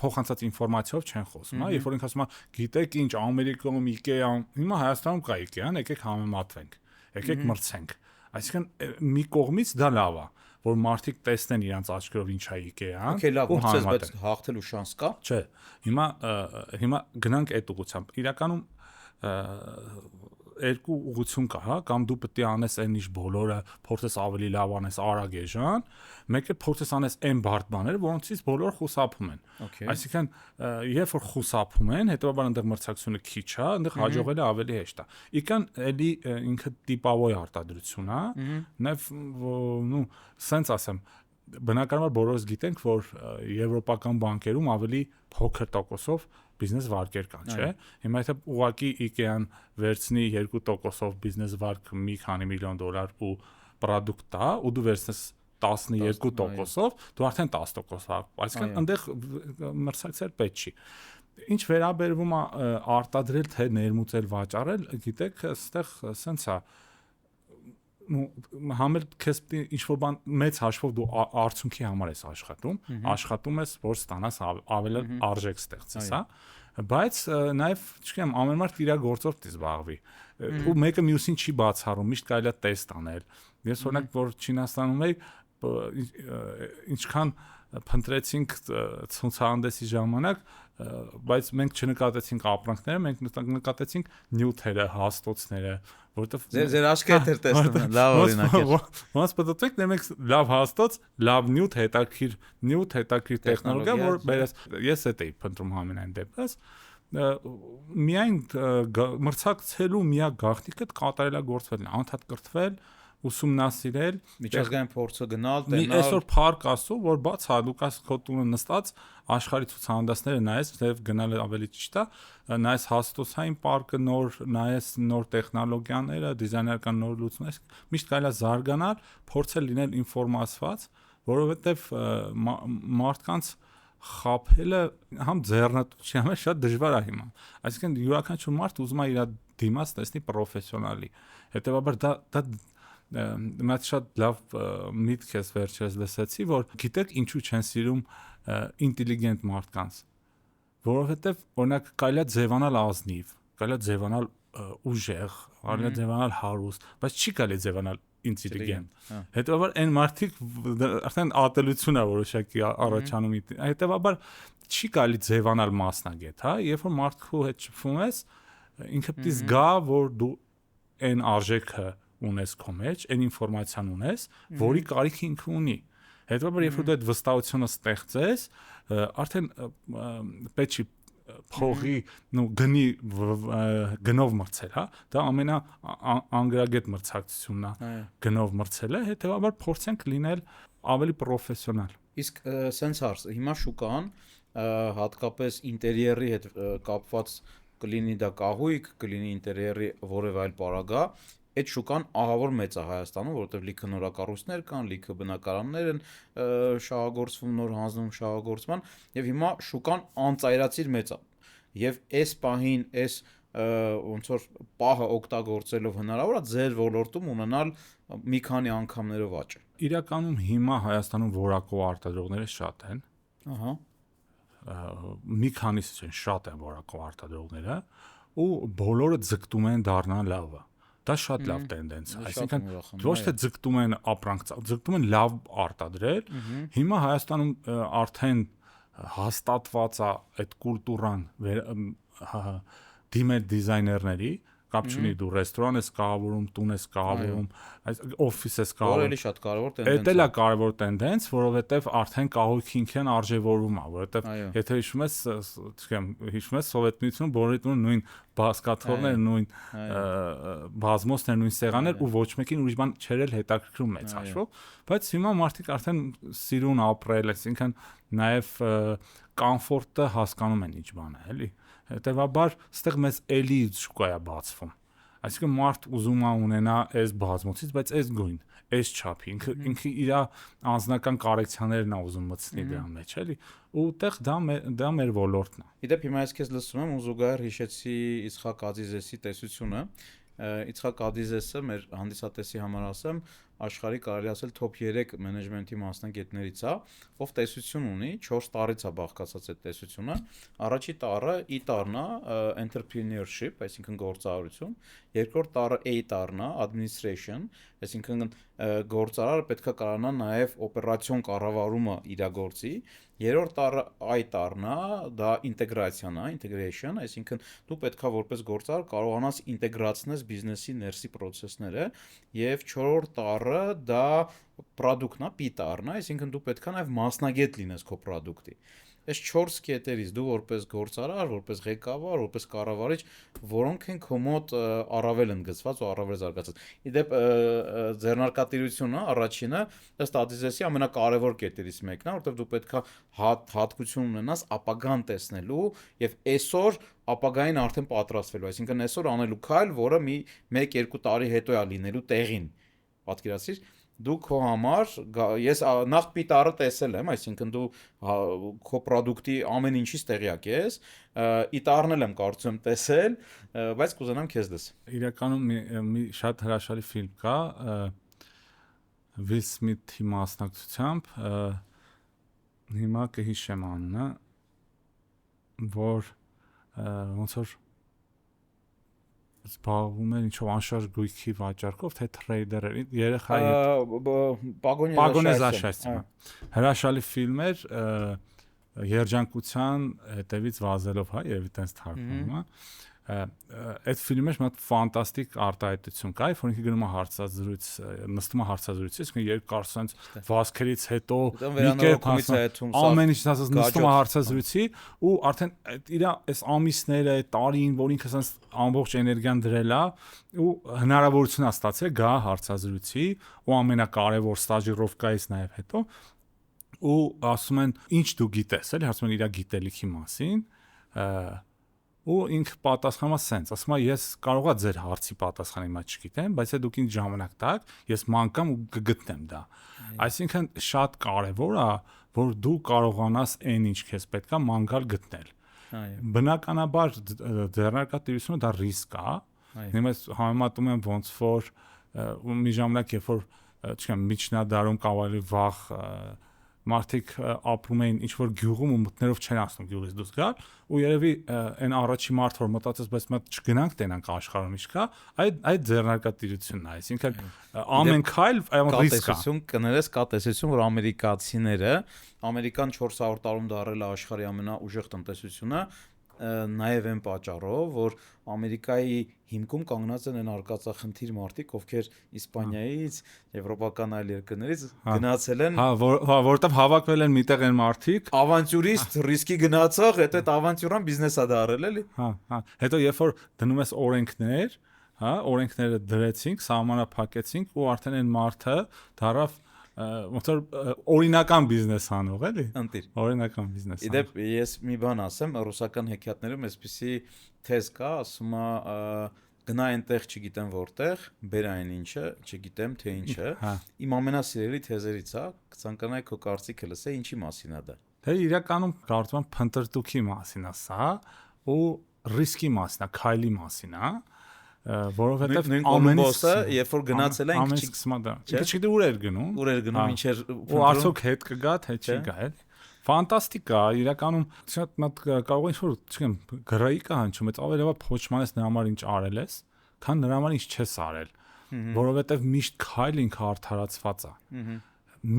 փոխանցած ինֆորմացիայով չեն խոսում, հա, երբ որ ինքը ասում է, գիտեք ինչ, Ամերիկայում IKEA-ն, հիմա Հայաստանում կա IKEA-ն, եկեք համեմատվենք, եկեք մրցենք։ Այսինքն մի կողմից դա լավ է, որ մարդիկ տեսնեն իրանց աչքերով ինչ է IKEA-ն։ Okay, լավ, մրցես, բայց հաղթելու շանս կա։ Չէ, հիմա գնանք այդ ուղղությամբ։ Իրականում երկու ուղղություն կա, հա, կամ դու պետք է անես այն ինչ բոլորը, փորձես ավելի լավ անես, արագ էժան, մեկը փորձես անես այն բարդ բաները, որոնցից բոլորը խուսափում են։ Այսինքն, երբ որ խուսափում են, հետեւաբար այնտեղ մրցակցությունը քիչ է, այնտեղ հաջողելը ավելի հեշտ է։ Իքան էլի ինքը տիպավոյ արտադրություն է, նաև նու սենց ասեմ, բնականաբար բոլորս գիտենք, որ եվրոպական բանկերում ավելի փոքր տոկոսով բիզնես վարկեր կան, չէ՞։ Հիմա եթե ուղղակի IKEA-ն վերցնի 2%-ով բիզնես վարկ մի քանի միլիոն դոլար ու product տա, ու դու վերցնես 12%-ով, դու արդեն 10%, այսինքն այնտեղ մրցակցել պետք չի։ Ինչ վերաբերվում է արտադրել թե ներմուծել վաճառել, գիտեք, այստեղ սենց է համել քեզ ինչ որ բան մեծ հաշվով դու արդյունքի համար ես աշխատում ես որ ստանաս ավելի արժեք ստեղծես, հա, բայց նաև չգիտեմ ամեն մարդ իր գործով դի զբաղվի ու մեկը մյուսին չի բացառում, միշտ կարելի է տեստ անել։ Ես օրինակ որ Չինաստանում էի, ինչքան փնտրեցինք ցուցահանդեսի ժամանակ, բայց մենք չնկատեցինք ապրանքները, մենք նկատեցինք նյութերը, հաստոցները, որովհետև ձեր աչքերը դեռ տեսնում են, լավ օրինակ է։ Ոնց պատտեք մենք լավ հաստոց, լավ նյութ, հետաքրքիր տեխնոլոգիա, որ ես էի փնտրում ամենայն դեպս, միայն մրցակցելու միակ գաղտնիքը կատարելագործվելն է, անդադ կրթվել, ուսումնասիրել, միջազգային փորձը գնալ, տենալ։ Այսօր փառք Աստծո, որ բաց է, դուք այս քո տունը նստած աշխարհի ցուցահանդեսները նայես, դեռ գնալը ավելի ճիշտ է, նայես հաստոցային պարկը նոր, նայես նոր տեխնոլոգիաները, դիզայներական նոր լուծումներ, միշտ կարելի է զարգանալ, փորձել լինել ինֆորմացված, որովհետև մարդկանց խաբելը համ ձեռնտու չի, համ շատ դժվար է հիմա։ Այսինքն յուրաքանչյուր մարդ ուզում է իր դիմաց տեսնի պրոֆեսիոնալի։ Հետևաբար դա Մատ շատ լավ միտք ես վերջերս լսեցի, որ գիտեք ինչու չեն սիրում ինտելիգենտ մարդկանց, որովհետև օրինակ կարելի է ձևանալ ազնիվ, կարելի է ձևանալ ուժեղ, կարելի է ձևանալ հարուստ, բայց չի կարելի ձևանալ ինտելիգենտ։ Հետևաբար այն մարդիկ արդեն ատելություն է որոշակի առաջանում, հետևաբար չի կարելի ձևանալ մասնագետ, հա, երբ որ մարդու հետ շփվում ես, ինքը պիտի զգա, որ դու այն արժեքը ունես քո մեջ, այն ինֆորմացիան ունես, որի կարիք ինքը ունի։ Հետո երբ որ դու այդ վստահությունը ստեղծես, արդեն պետք չի փողի ու գնով մրցել, հա, դա ամենաանգրագետ մրցակցությունն է, գնով մրցելը, հետեւաբար փորձենք լինել ավելի պրոֆեսիոնալ։ Իսկ սենց հարց, հիմա շուկան հատկապես ինտերիերի հետ կապված կլինի դա կահույք, կլինի ինտերիերի որևէ այլ պարագա, այդ շուկան ահավոր մեծ է Հայաստանում, որովհետև լիքը նորակառույցներ կան, լիքը բնակարաններ են շահագործվում, նոր հանձնում շահագործման, եւ հիմա շուկան անծայրացիր մեծ է։ Եվ այս պահին, այս ոնց որ պահը օգտագործելով հնարավոր է ձեր ոլորտում ունենալ մի քանի անգամներով աճ։ Իրականում հիմա Հայաստանում որակով արտադրողները շատ են։ Ահա։ Մի քանիսը շատ են որակով արտադրողները ու բոլորը ձգտում են դառնալ լավը։ Դա շատ լավ տենդենս է, այսինքն ոչ թե ձգտում են ապրանք, ձգտում են լավ արտադրել։ Հիմա Հայաստանում արդեն հաստատված է այդ կուլտուրան դիմել դիզայներների, կապ չունի դու ռեստորան ես կառավարում, տուն ես կառավարում, օֆիս ես կառավարում։ Որը շատ կարևոր տենդենս է։ Դա էլ է կարևոր տենդենս, որովհետև արդեն կահույքի ինքն արժևորվում է, որովհետև եթե հիշում ես, չգիտեմ, հիշում ես Սովետ Միությունում բոլորի տունը նույն բազկաթոռներ, նույն բազմոցներ, նույն սեղաններ ու ոչ մեկին ուրիշ բան չերել հետաքրքրում մեծ հաշվով, բայց հիմա մարդիկ արդեն սիրուն ապրել, այսինքն նաև կոմֆորտը հասկանում են ինչ բան է, էլի։ Հետևաբար, ստեղ մեզ էլի շուկա է բացվում։ Այսինքն մարդ ուզում է ունենա այս բազմոցից, բայց այս գույն, այս չափի, ինքը իր անձնական կարեկցիաներն է ուզում մտցնի դրա մեջ, էլի։ Ու այդտեղ դա մեր ոլորտն է։ Իդեպ հիմա ես քեզ լսում եմ ու զուգահեռ հիշեցի Իցխակ Ադիզեսի տեսությունը։ Իցխակ Ադիզեսը մեր հանդիսատեսի համար ասեմ, աշխարհի կարելի ասել top 3 մենեջմենթի մասնագետներից է, ով տեսություն ունի, 4 տարից է բաղկացած այդ տեսությունը։ Առաջի տարը E տարն է entrepreneurship, այսինքն գործարարություն, երկրորդ տարը A տարն է administration, այսինքն գործարարը պետքա կարողանա նաև օպերացիոն կառավարումը իրագործի, երրորդ տարը I տարն է, դա ինտեգրացիան է, integration, այսինքն դու պետքա որպես գործարար կարողանաս ինտեգրացնես բիզնեսի ներսի process-ները, եւ չորրորդ տարը դա product-ն է, P տարն է, այսինքն դու պետքա նաև մասնագետ լինես քո product-ի։ Այս 4 կետերից դու որպես գործարար, որպես ղեկավար, որպես կառավարիչ, որոնք են քո մոտ առավել ընդգծված ու առավել զարգացած։ Իդեպ ձեռնարկատիրությունը առաջինը ըստ Ադիզեսի ամենակարևոր կետերից մեկն է, որովհետև դու պետքա հատկություն ունենաս ապագան տեսնելու եւ այսօր ապագային արդեն պատրաստվելու, այսինքն այսօր անելու քայլ, որը մի 1-2 տարի հետո է լինելու տեղին։ Պատկերացրիր, դու քո համար ես նախ պիտարը տեսել եմ, այսինքն դու քո product-ի ամեն ինչից տեղյակ ես, իտարն եմ կարծում տեսել, բայց կուզենամ քեզ դες։ Իրականում մի շատ հրաշալի ֆիլմ կա Will Smith-ի մասնակցությամբ, հիմա կհիշեմ անունը, որ ոնց որ զբաղվում էր ինչ-որ անշարժ գույքի վաճառքով, թե թրեյդեր էր, երեխայի Պագոնե Զաշայսյանը։ Հրաշալի ֆիլմ էր, երջանկության հետևից վազելով, հա, երևի տենց թարգվում է։ Այդ ֆիլմը մի հատ ֆանտաստիկ արտահայտություն կա, որ ինքը գնում է հարցազրույց, նստում է հարցազրույցից, երկար սենց վազքերից հետո մի կերպ ամեն ինչ ասած նստում է հարցազրույցի ու արդեն իր այս ամիսները, տարին, որ ինքը սենց ամբողջ էներգիան դրել է ու հնարավորություն է ստացել գա հարցազրույցի ու ամենակարևոր ստաժիրովկայից նաև հետո ու ասում են ինչ դու գիտես, էլի հարցում են իր գիտելիքի մասին ու ինքը պատասխանում է սենց, ասում է ես կարողա ձեր հարցի պատասխանը հիմա չգիտեմ, բայց դուք ինձ ժամանակ տաք, ես մանկամ ու կգտնեմ դա։ Այսինքն շատ կարևոր է, որ դու կարողանաս այն ինչ քեզ պետքա մանգալ գտնել։ Բնականաբար ձեռնարկատիրությունը դա ռիսկ է։ Հիմա համեմատում եմ ոնց որ մի ժամանակ երբ որ չգիտեմ միջնադարում կավալի վաղ մարդիկ ապրում էին ինչ-որ գյուղում ու մտնելով չեն ասում գյուղից դուրս գալ ու երևի այն առաջի մարդ որ մտածեց բայց մենք չգնանք տենանք աշխարհում ինչ կա այդ ձեռնարկատիրությունն է այսինքն ամեն քայլ ռիսկ է կներես կա տեսություն որ ամերիկացիները ամերիկան 400 տարում դարել է աշխարհի ամենաուժեղ տնտեսությունը նաև այն պատճառով, որ Ամերիկայի հիմքում կանգնած են արկածախնդիր մարդիկ, ովքեր Իսպանիայից, եվրոպական այլ երկրներից գնացել են, որտեղ հավաքվել են միտեղ են մարդիկ, ավանտյուրիստ, ռիսկի գնացող, հետո այդ ավանտյուրան բիզնես է դարել, էլի։ Հետո երբ որ դնում ես օրենքներ, օրենքները դրեցինք, սահմանափակեցինք ու արդեն այն մարդը դարավ ոնց որ օրինական բիզնես անող էլի օրինական բիզնես իդեպ ես մի բան ասեմ ռուսական հեքիաթներում այսպիսի թեզ կա ասում է գնա այնտեղ չգիտեմ որտեղ բեր այն ինչը չգիտեմ թե ինչ է իմ ամենասիրելի թեզերից է կցանկանայի քո կարծիքը լսել ինչի մասին է դա թե իրականում կարծում եմ փնտրտուքի մասին է սա ու ռիսկի մասին է քայլի մասին է որովհետև ամենիսը երբ որ գնացել է ինքը չգիտի ուր էր գնում ինչեր ու արդյոք հետ կգա թե չի գա էլի ֆանտաստիկ է իրականում շատ կարող ինչ որ չգիտեմ գրայի կա հնչում այդ ավելովա փոչմանես նրա համար ինչ արել ես քան նրա համար ինչ չես արել որովհետև միշտ քայլ ինքը արդարացված է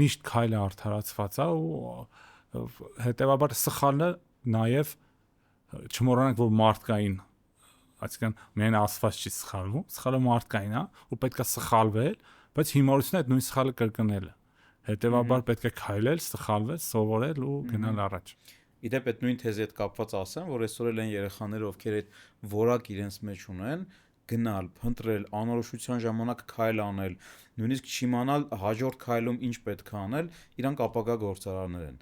միշտ քայլը արդարացված է ու հետեւաբար սխալը նաև չմոռանանք որ մարդկային այսինքն միայն ասված չի սխալվում, սխալը մարդկային է ու պետքա սխալվել, բայց հիմարությունը այդ նույն սխալը կրկնելը։ Հետևաբար պետք է քայլել, սխալվել, սովորել ու գնալ առաջ։ Իդեպ այդ նույն թեզի հետ կապված ասեմ, որ այսօր էլ են երեխաները, ովքեր այդ որակ իրենց մեջ ունեն, գնալ, փնտրել, անորոշության ժամանակ քայլ անել, նույնիսկ չիմանալ հաջորդ քայլում ինչ պետք է անել, իրանք ապագա գործարարներ են։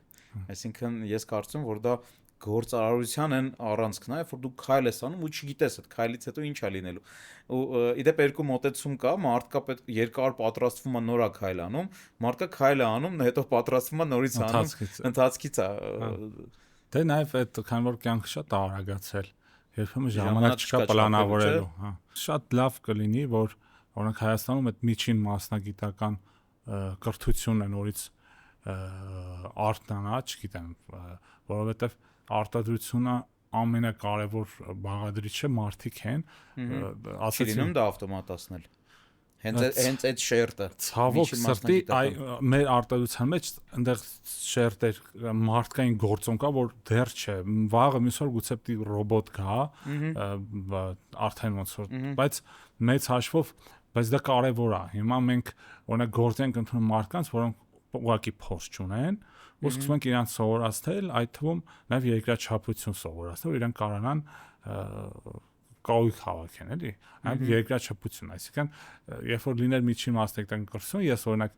Այսինքն ես կարծում որ դա գործարարության են առանցքն է, որ դու քայլ ես անում ու չգիտես այդ քայլից հետո ինչ է լինելու։ Ու իդեպ երկու մոտեցում կա, մարդկա պետք երկար պատրաստվում է նորա քայլ անում, մարդկա քայլ է անում, հետո պատրաստվում է նորից անում, ընթացքից է։ Դե նաև այդ քան որ կյանքը շատ արագացել, երբեմն ժամանակ չկա պլանավորելու, հա։ Շատ լավ կլինի, որ օրինակ Հայաստանում այդ միջին մասնագիտական կրթությունը նորից արտնանա, չգիտեմ, որովհետև արտադրությունը ամենակարևոր բաղադրիչը մարդիկ են, ասեցին դա ավտոմատացնել։ Հենց այդ շերտը։ Ցավոք սրտի, մեր արտադրության մեջ այնտեղ շերտեր մարդկային գործոն կա, որ դեռ չէ։ Վաղը մյուս օր գուցե պիտի ռոբոտ գա, արդեն ոնց որ, բայց մեծ հաշվով, բայց դա կարևոր է։ Հիմա մենք օրինակ գործ ենք ընդունում մարդկանց, որոնք ուղղակի փորձ չունեն, ու սկսում ենք իրանց սովորացնել, այդ թվում նաև երկրաչափություն սովորացնել, որ իրանք կարողանան կայույք հավաքեն, էլի, այն երկրաչափություն, այսինքն երբ որ լիներ միջին մասնագիտական կրթություն, ես օրինակ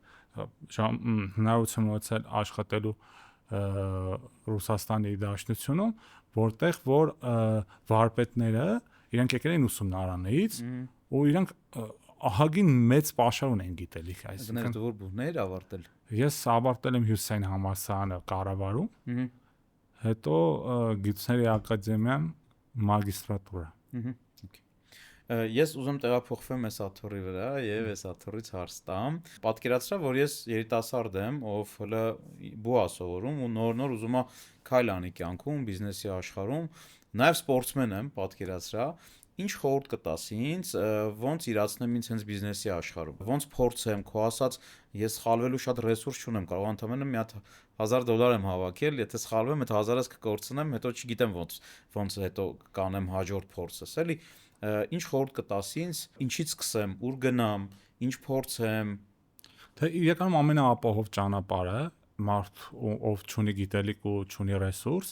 հնարավորություն ունեցել աշխատելու Ռուսաստանի Դաշնությունում, որտեղ որ վարպետները իրանք եկել են ուսումնարանից ու իրանք ահագին մեծ պաշար ունեն գիտելիք, Այսինքն դու որ բուհներ ավարտել։ Ես ավարտել եմ Հյուսիսային համալսարանը Կառավարում, հետո Գիտությունների ակադեմիան մագիստրատուրա։ Ես ուզում տեղափոխվեմ այս աթոռի վրա եւ այս աթոռից հարց տամ։ Պատկերացրա, որ ես երիտասարդ եմ, ով հələ բուա սովորում ու նոր ուզում եմ քայլ անի կյանքում, բիզնեսի աշխարհում, նաեւ սպորտսմեն եմ, պատկերացրա։ Ինչ խորհուրդ կտաս ինձ, ոնց իրացնեմ ինձ հենց բիզնեսի աշխարհում։ Ոնց փորձեմ, քո ասած, ես սխալվելու շատ ռեսուրս չունեմ, կարող ընդամենը մի հատ $1000 եմ հավաքել, եթե սխալվեմ, այդ 1000-ը կկորցնեմ, հետո չգիտեմ ոնց հետո կանեմ հաջորդ փորձս, էլի։ Ինչ խորհուրդ կտաս ինձ, ինչից սկսեմ, ուր գնամ, ինչ փորձեմ։ Թե իրականում ամենաապահով ճանապարհը մարդ ով չունի գիտելիք ու չունի ռեսուրս,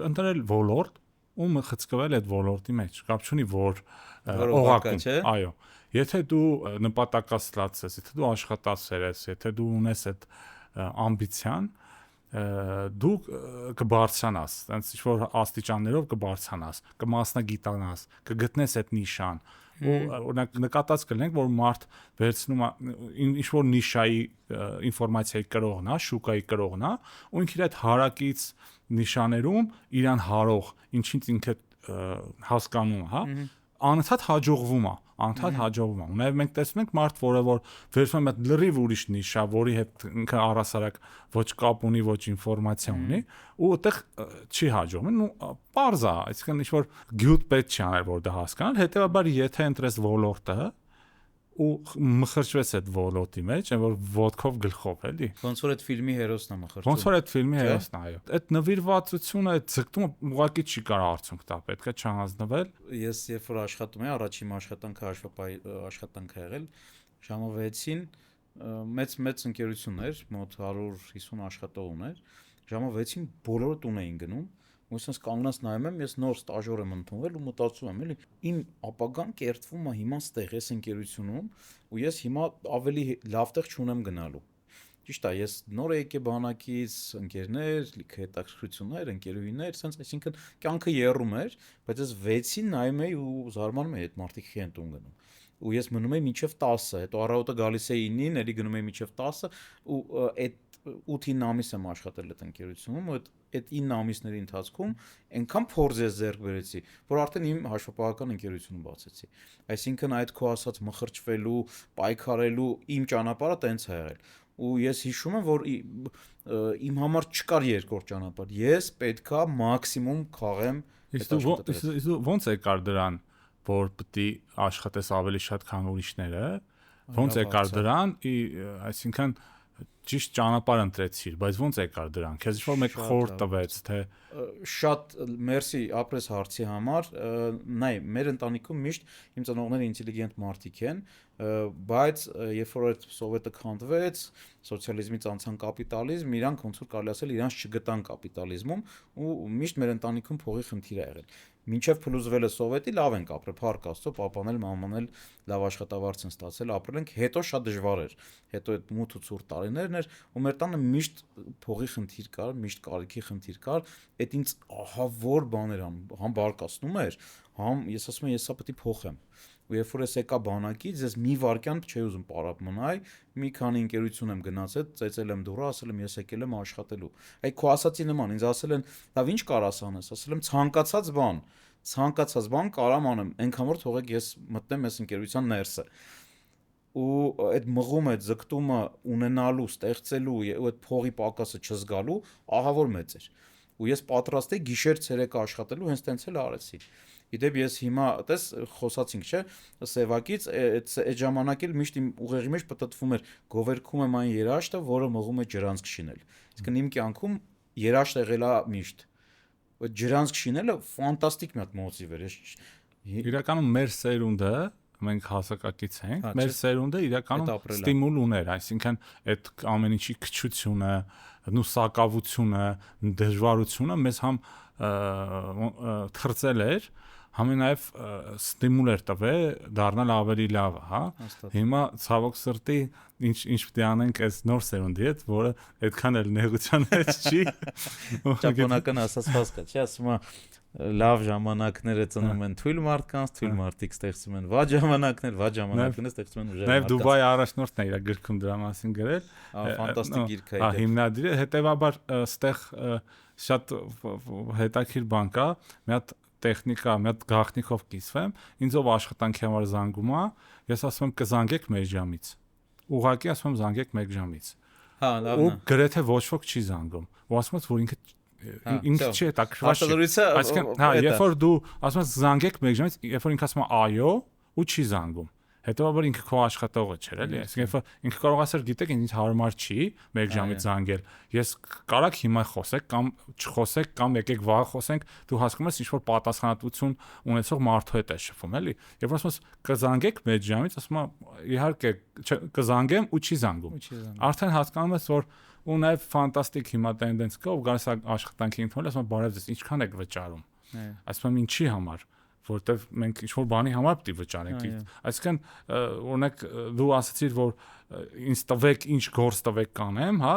ընտրել ոլորտ ու մխցկվել այդ ոլորտի մեջ։ Կապ չունի որ օղակում, այո։ Եթե դու նպատակասլաց ես, եթե դու աշխատասեր ես, եթե դու ունես այդ ամբիցիան, դու կբարձրանաս, այնց ինչ որ աստիճաններով կբարձրանաս, կմասնագիտանաս, կգտնես այդ նիշան ու օրինակ նկատած կլինենք, որ մարդ վերցնում է ինչ որ նիշայի ինֆորմացիայի կրողն է, շուկայի կրողն է, ու ինքը իր այդ հարակից նիշաներում իրան հարող, ինչից ինքը հասկանում է, հա, անընդհատ հաջողվում է, ու նաև մենք տեսնում ենք մարդ, որը որ վերցնում է լրիվ ուրիշ նիշա, որի հետ ինքը առասարակ ոչ կապ ունի, ոչ ինֆորմացիա ունի, ու այդտեղ չի հաջողվում, ու պարզ է, այսինքն ինչ որ գյուտ պետք չի անել, որ դա հասկանալ, հետեւաբար եթե ընտրես ոլորտը ու մխրճվես այդ ոլորտի մեջ, այն որ ոտքով գլխով, էլի։ Ոնց որ այդ ֆիլմի հերոսն է մխրճում։ Ոնց որ այդ ֆիլմի հերոսն է, այո։ Այդ նվիրվածությունը, այդ ձգտումը ուղղակի չի կարող արդյունք տա, պետք է չհանձնվել։ Ես երբ որ աշխատում եմ, առաջին աշխատանքը աշխատանք ա եղել, ժամը 6-ին մեծ ընկերություն էր, մոտ 150 աշխատող ուներ, ժամը 6-ին բոլորը տուն էին գնում։ Ու ասես կանգնած նայում եմ, ես նոր ստաժոր եմ ընդունվել ու մտածում եմ, էլի, իմ ապագան կերտվում է հիմա ստեղ այս ընկերությունում, ու ես հիմա ավելի լավ տեղ չունեմ գնալու։ Ճիշտ է, ես նոր եկե բանակից, ընկերներ, լիքը հետաքրքրություններ, ընկերուհիներ, sense, այսինքն կյանքը եռում էր, բայց ես 6-ին նայում էի ու զարմանում էի, այդ մարդիկ քիչ են տուն գնում։ Ու ես մնում էի մինչև 10-ը, հետո առավոտը գալիս էի 9-ին, էլի գնում էի մինչև 10-ը, ու այդ 8-9 ամիս եմ աշխատել այդ ընկերությունում, ու այդ 9 ամիսների ընթացքում այնքան փորձ ես ձեռք բերեցի, որ արդեն իմ հաշվապահական ընկերությունը բացեցի։ Այսինքն այդ քո ասած մխրճվելու, պայքարելու իմ ճանապարհը տենց է եղել։ Ու ես հիշում եմ, որ իմ համար չկար երկրորդ ճանապարհ։ Ես պետքա մաքսիմում քաղեմ այդ աշխատանքը։ Իսկ ո՞նց եկար դրան, որ պետք է աշխատես ավելի շատ, քան ուրիշները։ Ո՞նց եկար դրան, այսինքն ճիշտ ճանապարհ ընտրեցիր, բայց ո՞նց եկար դրան։ Քեզ ինչ-որ մեկ խորհուրդ տվեց, թե շատ մերսի ապրես հարցի համար, նայ, մեր ընտանիքում միշտ իմ ծնողները ինտելիգենտ մարդիկ են, բայց երբ որ այդ սովետը քանդվեց, սոցիալիզմից անցան կապիտալիզմ, իրանք ոնց որ կարելի ասել, իրանք չգտան կապիտալիզմում ու միշտ մեր ընտանիքում փողի խնդիր ա եղել։ Մինչև փլուզվելը սովետի լավ ենք ապրել, փառք Աստծո, papan էլ, maman էլ լավ աշխատավարձ են ստացել, ապրել ենք, հետո շատ դժվար էր։ Հետո այդ մութ ու ցուրտ տարիներն էր, ու մեր տանը միշտ փողի խնդիր կար, միշտ կարիքի խնդիր կար, այդ ինձ ահա որ բաներ համ բարկացնում էր, համ ես ասում եմ, ես սա պետք է փոխեմ։ Ու երբ որ ես եկա բանակից, ես մի վարքյան չէի ուզում պարապ մնայ, մի քանի ընկերություն եմ գնացել, ծեծել եմ դուռը, ասել եմ ես եկել եմ աշխատելու։ Այ քո ասացի նման, ինձ ասել են, լավ ինչ կարաս անես, ասել եմ ցանկացած բան կարամ անեմ, այնքան որ թողեք ես մտնեմ այս ընկերության ներսը։ Ու այդ մղում այդ ձգտումը ունենալու, ստեղծելու ու այդ փողի պակասը չզգալու ահա որ մեծ էր։ Ու ես պատրաստ էի գիշեր ցերեկ աշխատելու, հենց տենց էլ արեցի։ Իդեպ ես հիմա, տես խոսացինք, չէ, Սևակից այդ ժամանակ էլ միշտ իմ ուղեղի մեջ պտտվում էր, գովերքում եմ այն երաշտը, որը մղում է ջրանցք շինել։ Իսկ իմ կյանքում երաշտ եղել է միշտ։ Այդ ջրանցք շինելը ֆանտաստիկ մի հատ մոտիվ էր։ Իրականում մեր սերունդը, մենք հասակակից ենք, մեր սերունդը իրականում ստիմուլ ուներ, այսինքն այդ ամեն ինչի քչությունը, նու սակավությունը, դժվարությունը մեզ համ թրծել էր, համի նաև ստիմուլ էր տվել դառնալ ավելի լավ, հա։ Հիմա ցավոք սրտի ինչ պետք է անենք այս նոր սերունդի հետ, որը այդքան էլ նեղության հետ չի։ Ճապոնական ասացվածք է, չէ՞, ասում է լավ ժամանակները ծնում են թույլ մարդկանց, թույլ մարդիկ ստեղծում են վատ ժամանակներ, վատ ժամանակները ստեղծում են ուժեղ Նաև մարդկանց։ Դուբայի առաջնորդն է իր գրքում դրա մասին գրել։ Ֆանտաստիկ գիրք է։ Հիմնադիրը, հետեւաբար ստեղ շատ հետաքրքիր բան կա, մի հատ տեխնիկա, մի հատ գաղտնիքով կիսվեմ, ինձ ով աշխատանքի համար զանգում է, ես ասում եմ կզանգեք 1 ժամից։ Ուղղակի ասում եմ զանգեք 1 ժամից։ Հա, լավն է։ Ու գրեթե ոչ ոք չի զանգում։ Ու ասում ես, որ ինքը չի հետաքրքրված։ Այսինքն, հա, երբ որ դու ասում ես զանգեք 1 ժամից, երբ որ ինքը ասում է այո, ու չի զանգում։ Հետևաբար ինքը քո աշխատողը չէր, էլի։ Այսինքն, երբ ինքը կարող ասել, գիտեք, ինձ հարմար չի 1 ժամից զանգել։ Ես կարակ հիմա խոսեք կամ չխոսեք կամ եկեք վաղ խոսենք, դու հասկանում ես ինչ որ պատասխանատվություն ունեցող մարդու հետ է շփվում, էլի։ Երբ ասում ես կզանգեք 1 ժամից, ասում եմ իհարկե կզանգեմ ու չի զանգում։ Արդեն հասկանում ես, որ ու նաև ֆանտաստիկ հիմա տենդենս կա, ու գալիս աշխատանքի ինքնոլ, ասում եմ բարև ձեզ, ինչքան եք վճարում։ Ասում եմ ինչի համար, որտեվ մենք ինչ որ բանի համար պետք է վճարենք։ Այսինքն, օրինակ դու ասացիր, որ ինձ տվեք, ինչ գործ տվեք կանեմ, հա,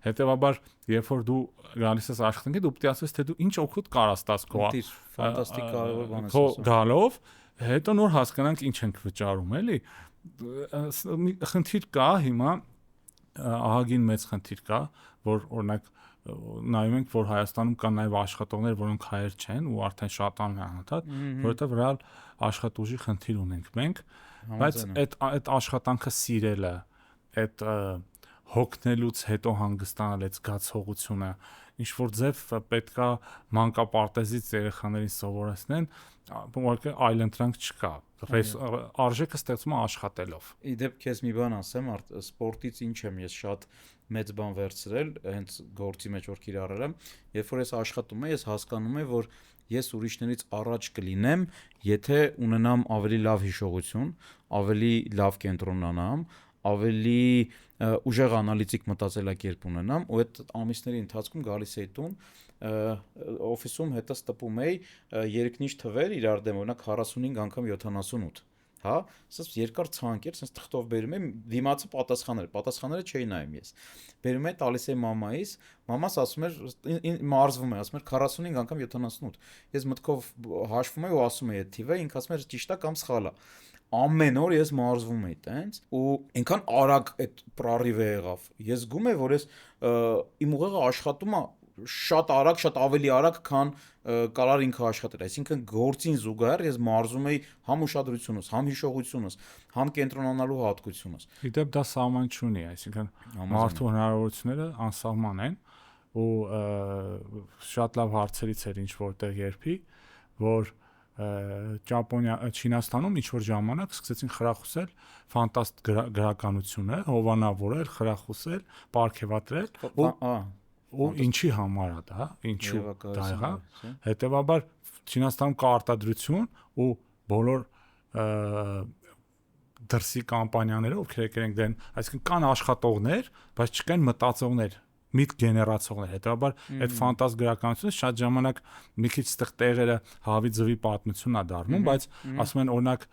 հետեւաբար երբ որ դու գալիս ես աշխատանքի, դու պետք է ասես, թե դու ինչ օգուտ կարաս տաս քո ֆանտաստիկ կարևոր բան ես ասում։ Գալով, հետո նոր հասկանանք ինչ ենք վճարում, էլի։ Խնդիր կա հիմա, ահագին մեծ խնդիր կա, որ օրինակ նայում ենք, որ Հայաստանում կան նաև աշխատողներ, որոնք հայեր չեն ու արդեն շատանում են անընդհատ, որովհետև ռեալ աշխատուժի խնդիր ունենք մենք, բայց այդ աշխատանքը սիրելը, այդ հոգնելուց հետո հանգստանալ այդ զգացողությունը, ինչ որ ձև պետքա մանկապարտեզից երեխաներին սովորեցնեն, ուղղակի այլընտրանք չկա։ Արժեքը ստեղծվում է աշխատելով։ Իդեպ քեզ մի բան ասեմ, սպորտից ինչ եմ ես շատ մեծ բան վերցրել, հենց գործի մեջ որ կիրառել եմ, երբ որ ես աշխատում եմ, ես հասկանում եմ, որ ես ուրիշներից առաջ կլինեմ, եթե ունենամ ավելի լավ հիշողություն, ավելի լավ կենտրոնանամ, ավելի ուժեղ անալիտիկ մտածելակերպ ունենամ, ու այդ ամիսների ընթացքում գալիս էի տուն, օֆիսում հետս տպում էի երկնիշ թվեր իրար դեմ, օրինակ 45 անգամ 78, հա, ասես երկար ցանկ էր, sense թղթով բերում եմ, դիմացը պատասխանները չէի նայում ես։ Բերում եմ, տալիս եմ մամայիս, մամաս ասում էր, մարզվում է, ասում էր 45 անգամ 78։ Ես մտքով հաշվում եմ ու ասում եմ այդ թիվը, ինքը ասում էր ճիշտ է կամ սխալ է։ Ամեն օր ես մարզվում էի տենց ու այնքան արագ այդ պրարիվը եղավ։ Ես զգում եմ, որ ես իմ ուղեղը աշխատում է շատ արագ, շատ ավելի արագ, քան կարար ինքը աշխատել։ Այսինքն գործին զուգահեռ ես մարզում էի համ ուշադրությունս, համ հիշողությունս, համ կենտրոնանալու հատկությունս։ Իդեպ դա սահման չունի, այսինքն մարդու հնարավորությունները անսահման են ու շատ լավ հարցերից էր ինչ որտեղ երբի, որ Չինաստանում ինչ որ ժամանակ սկսեցին խրախուսել ֆանտաստ գրականությունը, հովանավորել, խրախուսել, պարգևատրել ու ինչի համար է դա, ինչու դա եղա։ Հետևաբար Չինաստանում կա արտադրություն ու բոլոր դրսի կամպանիաները, ովքեր եկել են դեն, այսինքն կան աշխատողներ, բայց չկան մտածողներ, միտք գեներացողներ։ Հետաբար այդ ֆանտազ գրականությունը շատ ժամանակ մի քիչ ստեղ տեղերը հավի ձվի պատմությունն է դառնում, բայց ասում են օրինակ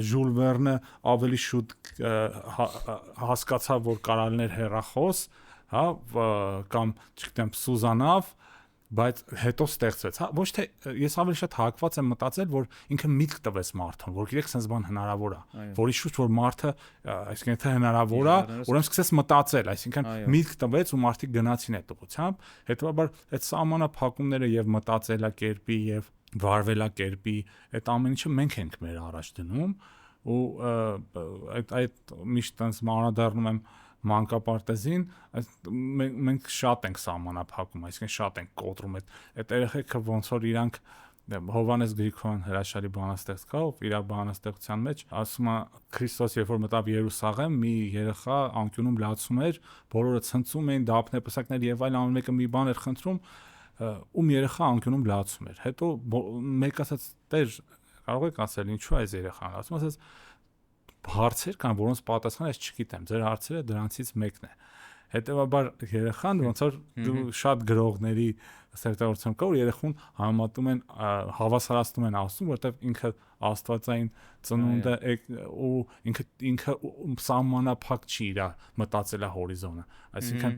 Ժուլ Վերնը ավելի շուտ հասկացավ, որ կարալներ հեռախոս, հա, կամ չգիտեմ Սուզանավ, բայց հետո ստեղծվեց, հա, ոչ թե ես ավելի շատ հակված եմ մտածել, որ ինքը միտք տվեց մարդուն, որ գիտեք, sense բան հնարավոր է, որի շուտ որ մարդը, այսինքն թե հնարավոր է, ուրեմն սկսեց մտածել, այսինքն միտք տվեց ու մարդիկ գնացին այդ ուղղությամբ, հետո այդ սահմանափակումները եւ մտածելակերպի եւ վարվելակերպի այդ ամեն ինչը մենք ենք մեր առաջ դնում ու այդ միշտ այնպես մանրադառնում եմ մանկապարտեզին, մենք շատ ենք սահմանափակում, այսինքն շատ ենք կոտրում այդ երեխեքը ոնց որ իրանք Հովանես Գրիգորյան հրաշալի բանաստեղծ կա, ով իր բանաստեղծության մեջ ասում է Քրիստոս երբ որ մտավ Երուսաղեմ, մի երեխա անկյունում լացում էր, բոլորը ցնծում էին, դափնեպսակներ եւ այլ ամեն մեկը մի բան էր խնդրում, ում երեխա անկյունում լացում էր։ Հետո մեկ ասաց, «Տեր, կարող եք ասել ինչու է այս երեխան լացում»։ Ասաց հարցեր կան, որոնց պատասխանը ես չգիտեմ, ձեր հարցերը դրանցից մեկն է։ Հետևաբար երեխան ոնց որ դու շատ գրողների ստեղծագործություն կա, որ երեխուն համատում են հավասարացնում են Աստծուն, որտեղ ինքը աստվածային ծնունդ է ու ինքը սահմանափակ չի իր մտածելա հորիզոնը, այսինքն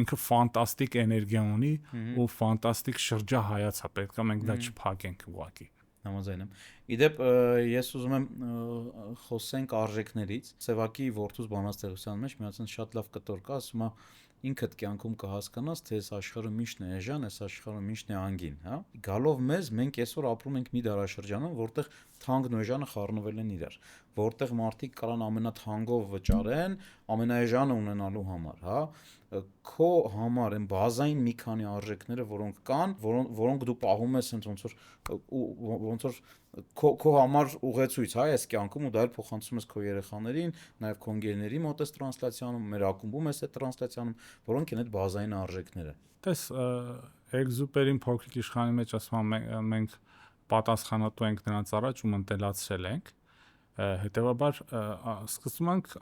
ինքը ֆանտաստիկ էներգիա ունի ու ֆանտաստիկ շրջահայաց է, պետք է մենք դա չփակենք ուղղակի։ Համաձայն եմ։ Իդեպ ես ուզում եմ խոսենք արժեքներից։ Սևակի որդուս բանաստեղծության մեջ միացան շատ լավ կտոր կա, ասում է ինքդ կյանքում կհասկանաս, թե այս աշխարհը միշտ է էժան, այս աշխարհը միշտ է անգին, հա։ Գալով մեզ մենք այսօր ապրում ենք մի դարաշրջանում, որտեղ թանկն ու էժանը խառնվել են իրար, որտեղ մարդիկ կարան ամենաթանկով վճարեն, ամենաէժանը ունենալու համար, հա։ Քո համար են բազային մի քանի արժեքները, որոնք կան, որոնք դու պահում ես ոնց որ քո համար ուղեցույց, հա, այս կյանքում ու դա էլ փոխանցում ես քո երեխաներին, նաև քո ընկերների մոտ ես տրանսլյացիանում, մեր ակումբում ես այդ տրանսլյացիանում, որոնք են այդ բազային արժեքները։ Տես Էգզուպերին փոքրիկ իշխանի մեջ ասում մենք պատասխանատու ենք նրանց առաջ ու մտելացրել ենք, հետևաբար սկսում ենք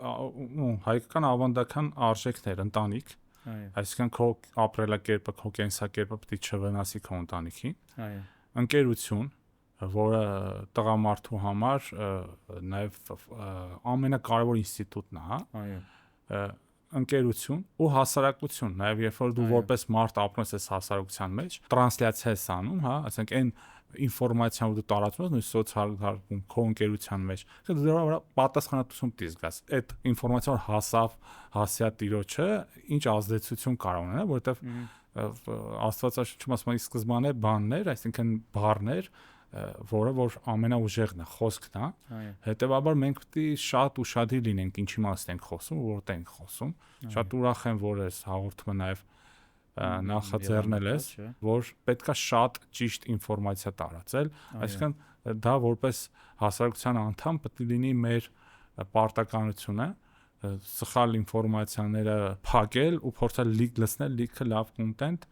հայկական ավանդական արժեքներ, ընտանիք, այսինքն քո ապրելակերպը, քո կենսակերպը պետք է չվնասի քո ընտանիքին, ընկերություն, որը տղամարդու համար նաև ամենակարևոր ինստիտուտն է, հա, ընկերություն ու հասարակություն, նաև երբ որ դու որպես մարդ ապրում ես այս հասարակության մեջ, տրանսլյացիա ես անում, հա, ասենք այն ինֆորմացիան որ դու տարածում ես նույն սոցիալ քո ընկերության մեջ, դու դրա վրա պատասխանատվություն պետք է զգաս։ Այդ ինֆորմացիան հասյա տիրոջը ինչ ազդեցություն կարող ունենա, որովհետև Աստվածաշունչում ասում է սկզբանե բաններ, այսինքն բառներ, որ ամենաուժեղն է, խոսքն է։ Հետևաբար մենք պետք է շատ ուշադիր լինենք ինչի մասին ենք խոսում, որտեղ ենք խոսում։ Շատ ուրախ եմ, որ այս հաղորդումը նաև նախաձեռնել ես, որ պետքա շատ ճիշտ ինֆորմացիա տարածել, այսինքն դա որպես հասարակության անդամ պետք է լինի մեր պարտականությունը սխալ ինֆորմացիաները փակել ու փորձել լցնել լիքը լավ կոնտենտ,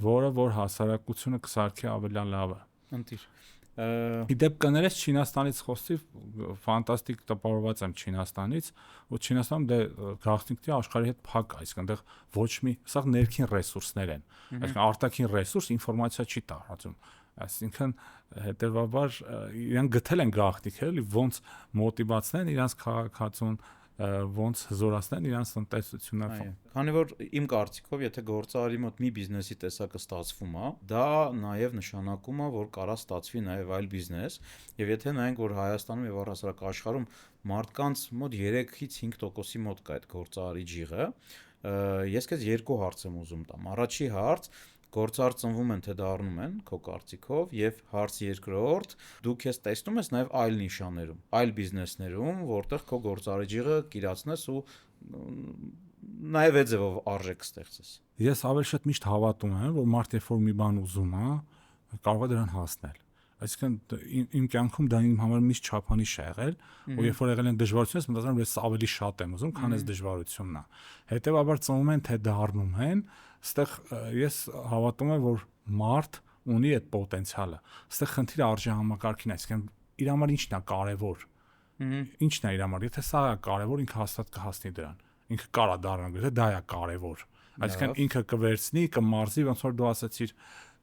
որը որ հասարակությունը կսարքի ավելի լավը։ Ընտիր։ Իդեպ կներես Չինաստանից խոսի, ֆանտաստիկ տպավորված եմ Չինաստանից, ու Չինաստանում դե գաղտնիքների աշխարհի հետ փակ է, այսինքն այնտեղ ոչ մի, սա ներքին ռեսուրսներ են, այսինքն արտաքին ռեսուրս ինֆորմացիա չի տարածում, այսինքն հետեւաբար իրենք գտել են գաղտնիքեր, էլի ոնց մոտիվացնեն իրանց քաղաքացուն, ոնց հզորացնեն իրանց տնտեսությունը։ Քանի որ իմ կարծիքով, եթե գործարարի մոտ մի բիզնեսի տեսակը ստացվում է, դա նաև նշանակում է, որ կարա ստացվի նաև այլ բիզնես, եւ եթե նայենք, որ Հայաստանում եւ առհասարակ աշխարհում մարդկանց մոտ 3-ից 5%-ի մոտ կա այդ գործարարի ջիղը, ես քեզ երկու հարց եմ ուզում տամ։ Առաջի հարց, գործարար ծնվում են թե դառնում են քո կարծիքով, եւ հարց երկրորդ, դու քեզ տեսնում ես նաև այլ նիշաներում, այլ բիզնեսներում, որտեղ քո գործարարի ջիղը կիրացնես ու նաև այդ ձևով արժեք ստեղծես։ Ես ավելի շատ միշտ հավատում եմ, որ մարդ երբ որ մի բան ուզում է, կարող է դրան հասնել։ Այսինքն իմ կյանքում դա իմ համար միշտ չափանիշ է եղել, ու երբ որ եղել են դժվարություններ, մտածում եմ, ես ավելի շատ եմ ուզում, քան այս դժվարությունն է։ Հետևաբար ծնվում են թե դառնում են, այստեղ ես հավատում եմ, որ մարդ ունի այդ պոտենցիալը։ Այստեղ խնդիրը արժեհամակարգին է, այսինքն իր համար ինչն է կարևոր։ Ինչն է իր համար, եթե սա է կարևոր, ինքը հաստատ կհասնի դրան։ Ինքը կարա դառնա, եթե դա է կարևոր։ Այսինքն ինքը կվերցնի, կմարզի, ոնց որ դու ասացիր,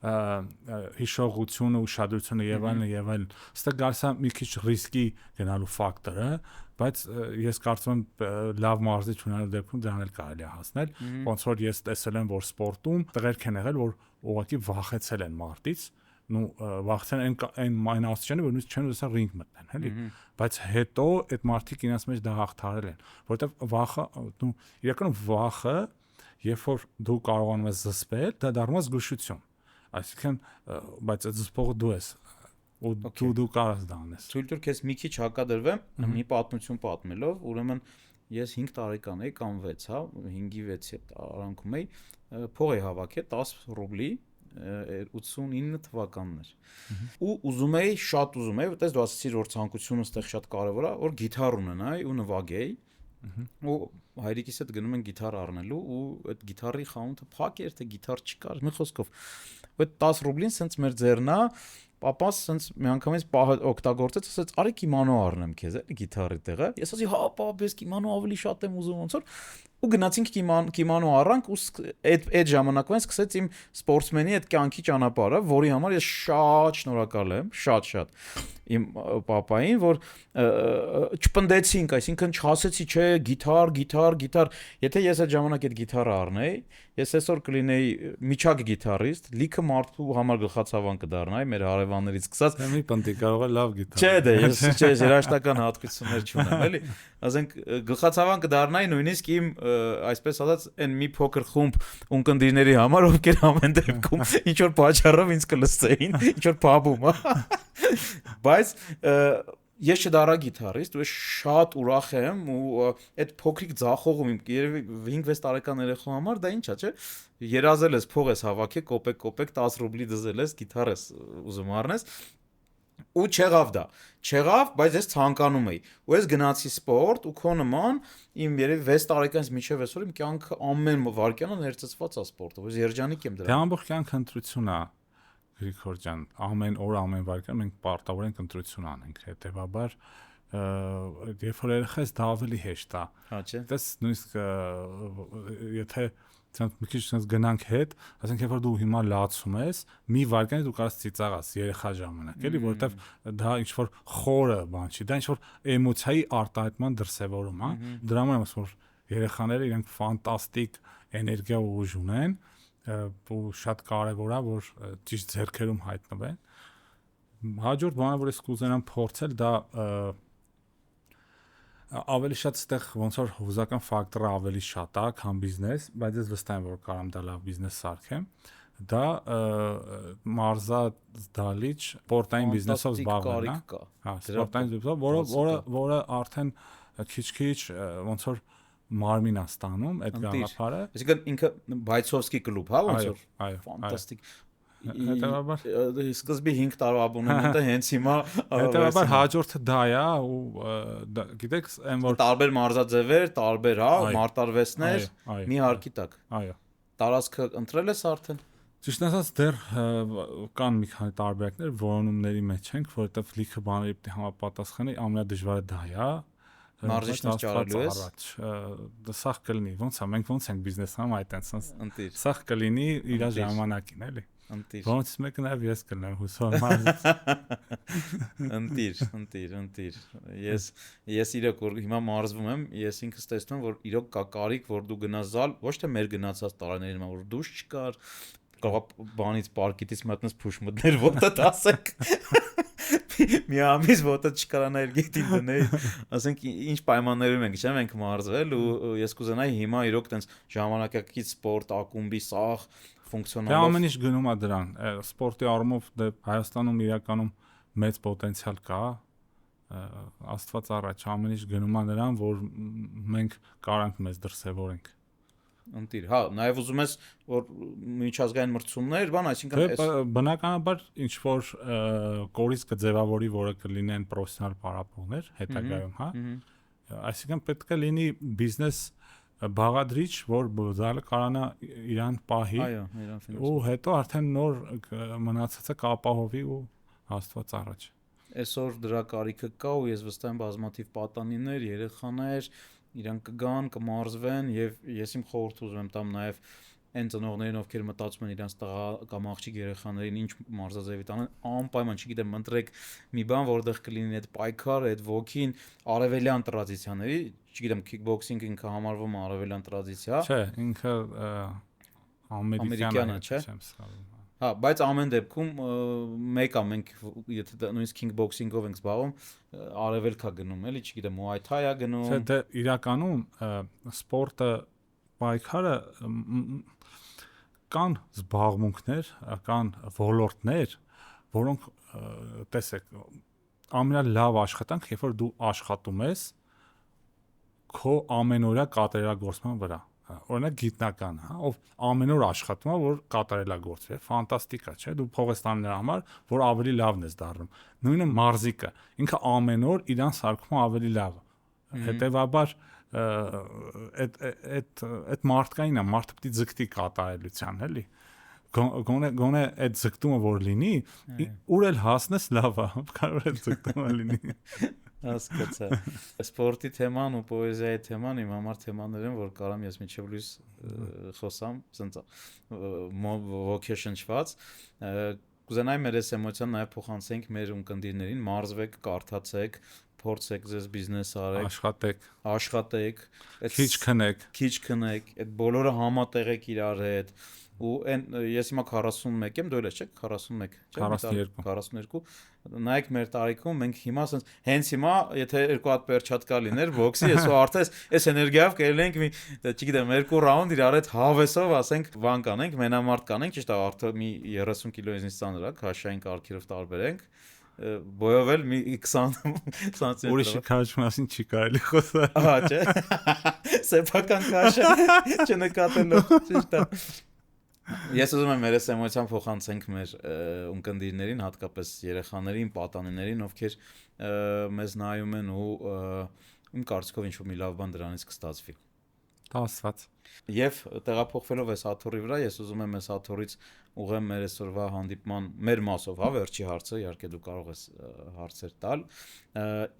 հիշողությունը, ուշադրությունը եւ այլն, այստեղ գալիս է մի քիչ ռիսկի գնալու ֆակտորը, բայց ես կարծում եմ լավ մարզիչ ունենալու դեպքում դրան էլ կարելի է հասնել, ոնց որ ես տեսել եմ, որ սպորտում տղերք են եղել, որ ուղղակի վախեցել են մարտից, նու վախեցել այն աստիճանի, որ նույնիսկ չեն ուզում ռինգ մտնեն, էլի, բայց հետո այդ մարդիկ իրենց մեջ դա հաղթարել են, որովհետեւ վախը, դու իրականում վախը, երբ որ դու կարողանում ես զսպել, դա դառնում է զգուշություն։ Այսինքն, բայց այդ զսպողը դու ես, ու դու կարաս դա անես։ Թույլ տուր քեզ մի քիչ հակադրվեմ, մի պատմություն պատմելով, ուրեմն ես 5 տարեկան էի կամ 6, հա, 5-ի 6-ի արանքում էի, փող էի հավաքել 10 ռուբլի 89 թվականներ։ Ու ուզում էի, շատ ուզում էի, որտես դու ասացիր, որ ցանկությունը այդտեղ շատ կարևոր է, որ գիտար ունենայի ու նվագեի։ Ու հայրիկիս հետ գնում են գիտար առնելու ու այդ գիտարի խանութը փակ էր, թե գիտար չկար, մի խոսքով։ Այդ 10 ռուբլին սենց մեր ձեռն է, պապաս սենց մի անգամից օգտագործեց, ասաց՝ «Արի կիմանո առնեմ քեզ, էլի գիտարի տեղը»։ Ես ասացի՝ «Հա, պապ, ես կիմանո ավելի շատ եմ ուզում», ոնց որ։ ու գնացինք կիմանո առանք ու այդ ժամանակվան սկսեց իմ սպորտսմենի այդ կյանքի ճանապարհը, որի համար ես շատ շնորհակալ եմ, շատ իմ պապային, որ չպնդեցինք, այսինքն չասեցի, չէ, գիտար, եթե ես այդ ժամանակ այդ գիտարը առնեի, ես այսօր կլինեի միջակ գիտարիստ, լիքը մարդու համար գլխացավան կդառնայի, մեր հարևաններից սկսած։ Մի պնդի կարող է լավ գիտար։ Չէ, դե ես երաժշտական հատկություններ չունեմ, էլի։ Ասենք գլխացավան կդառնայի նույնիսկ իմ, այսպես ասած, այն մի փոքր խումբ ունկնդիրների համար, ովքեր ամեն դեպքում ինչ որ պատճառով ինձ կլսեին, ինչ որ փաբում, բայց ես չդառա գիտարիստ ու ես շատ ուրախ եմ ու այդ փոքրիկ ձախողում իմ երևի 5-6 տարեկան երեխու համար դա ինչա, չէ, երազել ես փող ես հավաքել, կոպեկ 10 ռուբլի դզել ես, գիտար ես ուզում առնես ու չեղավ դա, բայց ես ցանկանում էի ու ես գնացի սպորտ ու քո նման իմ երևի 6 տարեկանից մինչև այսօր իմ կյանքը ամեն վայրկյանը ներծծված է սպորտով, ես երջանիկ եմ Դե դրա։ ամբողջ կյանքը ընտրություն է, Գրիգոր ջան, ամեն օր, ամեն վայրկյան մենք պարտավոր ենք ընտրություն անենք, հետեւաբար երբ որ երեխա ես դա ավելի հեշտ է։ Հա, չէ։ Դες նույնիսկ եթե մի քիչ sense գնանք հետ, ասենք երբ որ դու հիմա լացում ես, մի վայրկյանի դու կարաս ծիծաղաս երեխա ժամանակ, էլի, որովհետև դա ինչ որ խորը բան չի, դա ինչ որ էմոցիայի արտահայտման դրսևորում է։ Դրա համար եմ ասում, որ երեխաները իրենք ֆանտաստիկ էներգիա ու ուժ ունեն, ու շատ կարևոր է որ ճիշտ ձեռքերում հայտնվեն։ Հաջորդ բանը, որ ես կուզենամ փորձել, դա ավելի շատ ստեղ ոնց որ հուզական ֆակտորը ավելի շատ է, քան բիզնես, բայց ես վստահ եմ, որ կարամ դա լավ բիզնես սարքեմ։ Դա մարզադահլիճ սպորտային բիզնեսով զբաղվելն է։ Հա, սպորտային բիզնեսով, որը արդեն քիչ-քիչ ոնց որ մարմին է ստանում այդ գաղափարը։ Այսինքն ինքը բայցովսկի կլուբ, հա, ոնց որ։ Այո, ֆանտաստիկ։ Հետևաբար սկզբի 5 տարվա աբոնեմենտը հենց հիմա հետևաբար հաջորդը դա է ու գիտեք այն որ տարբեր մարզաձևեր, տարբեր, հա, մարտարվեստներ մի հարկի տակ։ Այո։ Տարածքը ընտրել ես արդեն։ Ճիշտ ասած դեռ կան մի քանի տարբերակներ, որոնումների մեջ ենք, որովհետև լիքը բաների պետք է համապատասխանի, ամենադժվարը դա է։ Մարզիչներ ճարելու ես։ Դա սախ կլինի, ոնց է, մենք ոնց ենք բիզնես անում այդ այնպես։ Ընտիր։ Սախ կլինի իր ժամանակին, էլի։ Ընտիր։ Ոնց մեկը նաև ես կլինեմ հուսով մարզից։ Ընտիր։ Ես իրոք որ հիմա մարզվում եմ, ես ինքս տեսնում եմ, որ իրոք կա կարիք, որ դու գնաս զալ, ոչ թե մեր գնացած տարիներին, որ դուշ չկար, կարող բանից պարկիտից մտնես փուշ մտներ, ոտդ ասեք։ Մի ամիս ոտդ չկարանայր գետին դնել, ասենք ինչ պայմաններում ենք, չէ՞, մենք մարզվել ու ես կուզենայի հիմա իրոք տենց ժամանակակից սպորտ ակումբի սաղ ֆունկցիոնալով։ Դա ամեն ինչ գնում է դրան, սպորտի առումով դե Հայաստանում իրականում մեծ պոտենցիալ կա, Աստված առաջ, ամեն ինչ գնում է նրան, որ մենք կարանք մեզ դրսևորենք։ Ընտիր, հա, նաև ուզում ես որ միջազգային մրցումներ, բան, այսինքն բնականաբար ինչ որ կորից կձևավորի, որը կլինեն պրոֆեսիոնալ պարապողներ հետագայում, հա։ Այսինքն պետք է լինի բիզնես բաղադրիչ, որ զալը կարանա իրան պահի։ Այո, իրան ու հետո արդեն նոր մնացածը կապահովի ու Աստված առաջ։ Այսօր դրա կարիքը կա ու ես վստահ եմ բազմաթիվ պատանիներ, երեխաներ իրանք կգան, կմարզվեն եւ ես իմ խորհուրդ ուզում եմ տամ նաեւ այն ծնողներին, ովքեր մտածում են իրանց տղա կամ աղջիկ երեխաներին ինչ մարզաձևի տանեն, անպայման, չգիտեմ, ընտրեք մի բան, որտեղ կլինի այդ պայքարը, այդ ոգին արևելյան տրադիցիաների, չգիտեմ, քիքբոքսինգը ինքը համարվում է արևելյան տրադիցիա։ Չէ, ինքը ամերիկյան է, չէ՞։ Հա, բայց ամեն դեպքում մեկ է մենք եթե նույնիսկ քինգբոքսինգով ենք զբաղվում, արևելքա գնում, էլի, չգիտեմ, Muay Thai-ա գնում։ Չէ, դե իրականում սպորտը պայքարը կան զբաղմունքներ, կան ոլորտներ, որոնք տեսեք, ամենալավ աշխատանք, երբ որ դու աշխատում ես քո ամենօրյա կատարելագործման վրա։ Օրինակ գիտնական, հա, ով ամեն օր աշխատում է, որ կատարելագործվի, ֆանտաստիկ է, չէ՞, դու փող ես տանում նրա համար, որ ավելի լավն ես դառնում։ Նույնը մարզիկը, ինքը ամեն օր իրան սարքում ավելի լավ։ Հետևաբար այդ մարդկային է, մարդը պետք է ձգտի կատարելության, էլի։ Գոնե այդ ձգտումը որ լինի, ուր էլ հասնես լավ է, կարող է ձգտումը լինի։ Հասկացա։ Սպորտի թեման ու պոեզիայի թեման իմ համար թեմաներ են, որ կարամ ես միջև լույս խոսամ, ասենց ոգեշնչված։ Կուզենայի մեր այս էմոցիան նաև փոխանցենք մեր ունկնդիրներին, մարզվեք, կարդացեք, փորձեք ձեզ բիզնես արեք, աշխատեք, քիչ քնեք, այդ բոլորը համատեղեք իրար հետ ու ես հիմա 41 եմ, դու էլ ես, չէ՞, 41, չէ՞, 42 նայեք մեր տարիքում մենք հիմա ասենց հենց հիմա եթե երկու հատ պերչատկա լիներ բոքսի ես ու արդեն այս էներգիայով կերել ենք մի չգիտեմ երկու ռաունդ իրար հետ հավեսով ասենք բան կանենք մենամարտ կանենք ճիշտ է արդեն մի 30 կիլո ինձ ծանր է քաշային կարգերով տարբերենք բոյովել մի 20 սանտիմետր ուրիշի քաշ մասին չի կարելի խոսալ ահա չէ սեփական քաշը չնկատելով ճիշտ է Ես ուզում եմ մեր այս էմոցիան փոխանցենք մեր ունկնդիրներին, հատկապես երեխաներին, պատանիներին, ովքեր մեզ նայում են ու իմ կարծիքով ինչ-որ մի լավ բան դրանից կստացվի։ Տասված։ Եվ տեղափոխվելով այս հաթոռի վրա, ես ուզում եմ այս հաթոռից ուղղեմ մեր այսօրվա հանդիպման մեր մասով, հա, վերջի հարցը, իհարկե դու կարող ես հարցեր տալ։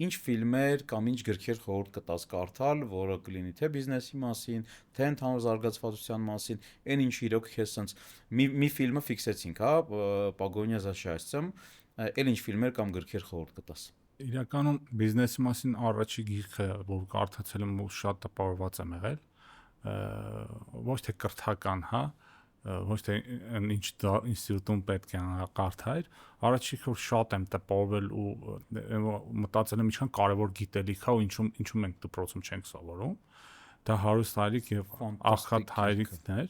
Ինչ ֆիլմեր կամ ինչ գրքեր խորհուրդ կտաս կարդալ, որը կլինի թե բիզնեսի մասին, թե ընդհանուր զարգացվածության մասին, այն ինչ իրոք քեզ sense մի ֆիլմը ֆիքսեցինք, հա, Погоня за счастьем, այլ ինչ ֆիլմեր կամ գրքեր խորհուրդ կտաս։ Իրականում բիզնեսի մասին առաջի գիրքը, որ կարդացել եմ ու շատ տպավորված եմ եղել, ոչ թե կրթական, հա, ոչ թե ինչ ինստիտուտում պետք է կարդայր, առաջի որ շատ եմ տպավորվել ու մտածել եմ ինչքան կարևոր գիտելիք է ու ինչու մենք դպրոցում չենք սովորում, դա հարուստ հայրիկ եւ աղքատ հայրիկներ,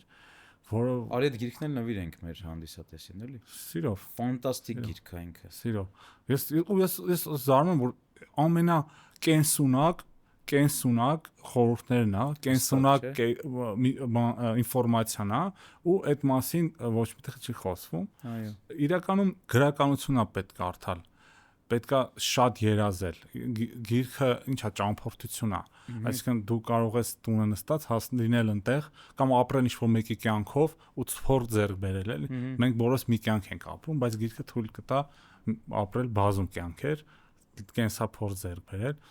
որը արի այդ գիրքն էլ նվիրենք մեր հանդիսատեսին, էլի։ Սիրով, ֆանտաստիկ գիրք է ինքը։ Սիրով։ Ես զարմանում որ կենսունակ խորհուրդներն է, կենսունակ ինֆորմացիան է ու այդ մասին ոչ մի տեղ չի խոսվում։ Այո։ Իրականում գրականություն է պետք կարդալ։ Պետքա շատ երազել։ Գիրքը ինչա ճամփորդություն է։ Այսինքն դու կարող ես տունը նստած լինել այնտեղ կամ ապրել ինչ-որ մեկի կյանքով ու սփորձ ձեռք բերել, էլի։ Մենք բոլորս մի կյանք ենք ապրում, բայց գիրքը թույլ կտա ապրել բազում կյանքեր, կենսափորձ ձեռք բերել։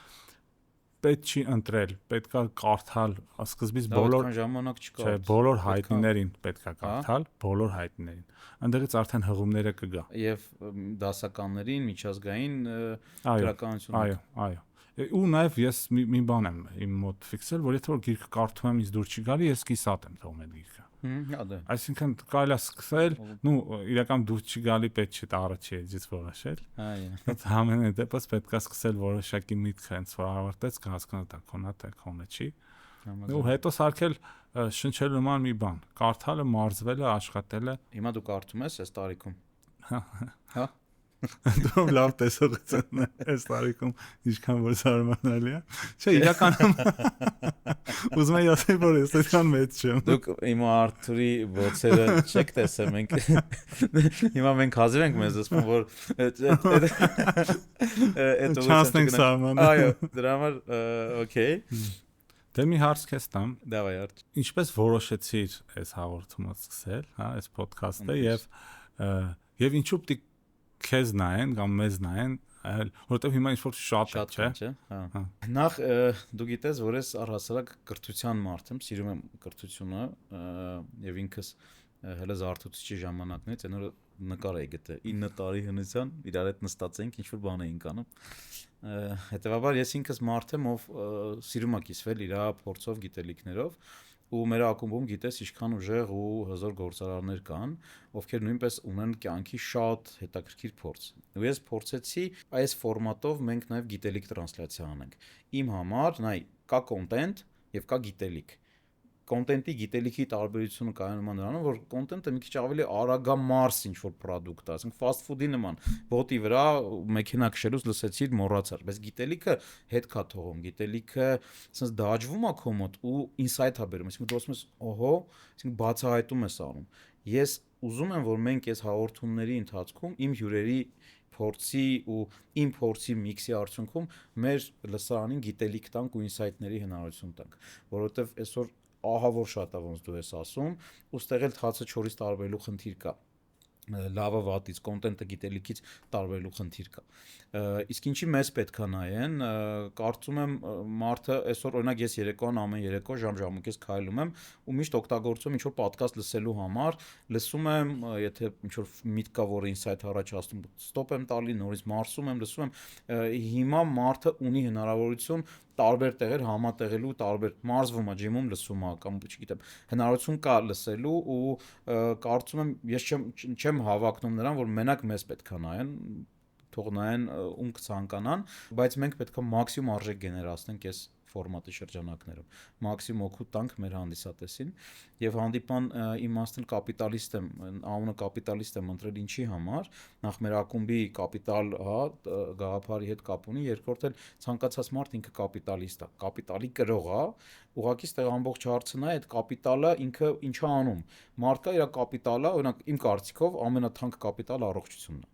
Պետք չի ընտրել, պետքա կարդալ, սկզբից բոլոր ժամանակ չկա։ Չէ, բոլոր հայտնիներին պետքա կարդալ, բոլոր հայտնիներին։ Այնտեղից արդեն հղումները կգա։ Եվ դասականներին, միջազգային գրականություն։ Այո։ Ու նաև ես մի բան եմ իմ մոտ ֆիքսել, որ եթե որ գիրքը կարդում եմ, ինձ դուր չի գալի, ես կիսատ եմ թողում այդ գիրքը։ Այսինքն կարելի է սկսել, իրական դուր չի գալի, պետք չի առաջի էջից որոշել։ Այո։ Բայց համենայն դեպս պետք է սկսել որոշակի միտքը հենց որ ավարտեց, կհասկանա դա քոնա թե քոնը չի։ Ու հետո սարքել շնչելու նման մի բան։ Կարդալը, մարզվելը, աշխատելը։ Հիմա դու կարդում ես այս տարիքում։ Հա։ Դու լավ տեսողություն ես տարիքում ինչքան որ զարմանալի է։ Չէ, իրականում ուզում եմ ասել, որ ես այդքան մեծ չեմ։ Դուք իմ Արթուրի ոցերը չեք տեսել, մենք հիմա մենք հազիվ ենք մեզ ասում, որ այդ չանցնենք սահմանը։ Այո, դրա համար օքեյ։ Դե մի հարց քեզ տամ։ Դավայ արդ։ Ինչպես որոշեցիր այս հաղորդումը սկսել, հա, այս ոդքասթը եւ ինչու պիտի քեզ նայեն կամ մեզ նայեն, որովհետեւ հիմա ինչ-որ շատ է, չէ՞։ Հա։ Նախ դու գիտես, որ ես առհասարակ կրթության մարդ եմ, սիրում եմ կրթությունը եւ ինքս հələ զարթուցիչի ժամանակներից այն օրը նկար էի գտել 9 տարի հնության իրար հետ նստած էինք ինչ-որ բան էինք անում։ Հետևաբար ես ինքս մարդ եմ, ով սիրում է կիսվել իր փորձով, գիտելիքներով ու մեր ակումբում գիտես ինչքան ուժեղ ու հզոր գործարարներ կան, ովքեր նույնպես ունեն կյանքի շատ հետաքրքիր փորձ։ Ու ես փորձեցի այս ֆորմատով մենք նաև գիտելիք տրանսլյացիա անենք։ Իմ համար նայ կա կոնտենտ եւ կա գիտելիք։ Կոնտենտի գիտելիքի տարբերությունը կայանում է նրանում, որ կոնտենտը մի քիչ ավելի արագամարս ինչ-որ product է, ասենք fast food-ի նման, բոտի վրա մեքենա քշելուց լսեցիր մոռացար, բայց գիտելիքը հետ կա թողում, գիտելիքը ասես դաջվում է քո մոտ ու insight է բերում, այսինքն դու ասում ես, օհո, այսինքն բացահայտում ես անում։ Ես ուզում եմ, որ մենք այս հաղորդումների ընթացքում իմ հյուրերի փորձի ու իմ փորձի միքսի արդյունքում մեր լսարանին գիտելիք տանք ու insight-ների հնարավորություն տանք, որովհետև այսօր ահա որ շատ է ոնց դու ես ասում, ու ստեղ էլ թացը չորից տարբերելու խնդիր կա։ լավը վատից, կոնտենտը գիտելիքից տարբերելու խնդիր կա։ Իսկ ինչի մեզ պետքա նայեն, կարծում եմ մարդը այսօր օրինակ ես երեկոյան ամեն երեկո ժամ-ժամուկես քայլում եմ ու միշտ օգտագործում ինչ որ podcast լսելու համար, լսում եմ, եթե ինչ որ միտք կա, որ ինսայթ առաջացնում, ստոպ եմ տալի, նորից մարսում եմ, լսում եմ, հիմա մարդը ունի հնարավորություն տարբեր տեղեր համատեղելու, տարբեր մարզվում է, ջիմում լսում է կամ չգիտեմ, հնարավորություն կա լսելու ու կարծում եմ ես չեմ հավակնում նրան, որ մենակ մեզ պետքա նայեն, թող նայեն ում կցանկանան, բայց մենք պետքա մաքսիմում արժեք գեներացնենք այս ֆորմատի շրջանակներում, մաքսիմում օգուտ տանք մեր հանդիսատեսին եւ հանդիպան իմաստն կապիտալիստ եմ, անունը կապիտալիստ եմ ընտրել ինչի համար, նախ մեր ակումբի կապիտալ, հա, գաղափարի հետ կապ ունի, երկրորդ էլ ցանկացած մարդ ինքը կապիտալիստ է, կապիտալի կրող է, ուղղակի ստեղ ամբողջ հարցը նա է այդ կապիտալը ինքը ինչա անում, մարդկա իր կապիտալը, օրինակ իմ կարծիքով ամենաթանկ կապիտալը առողջությունն է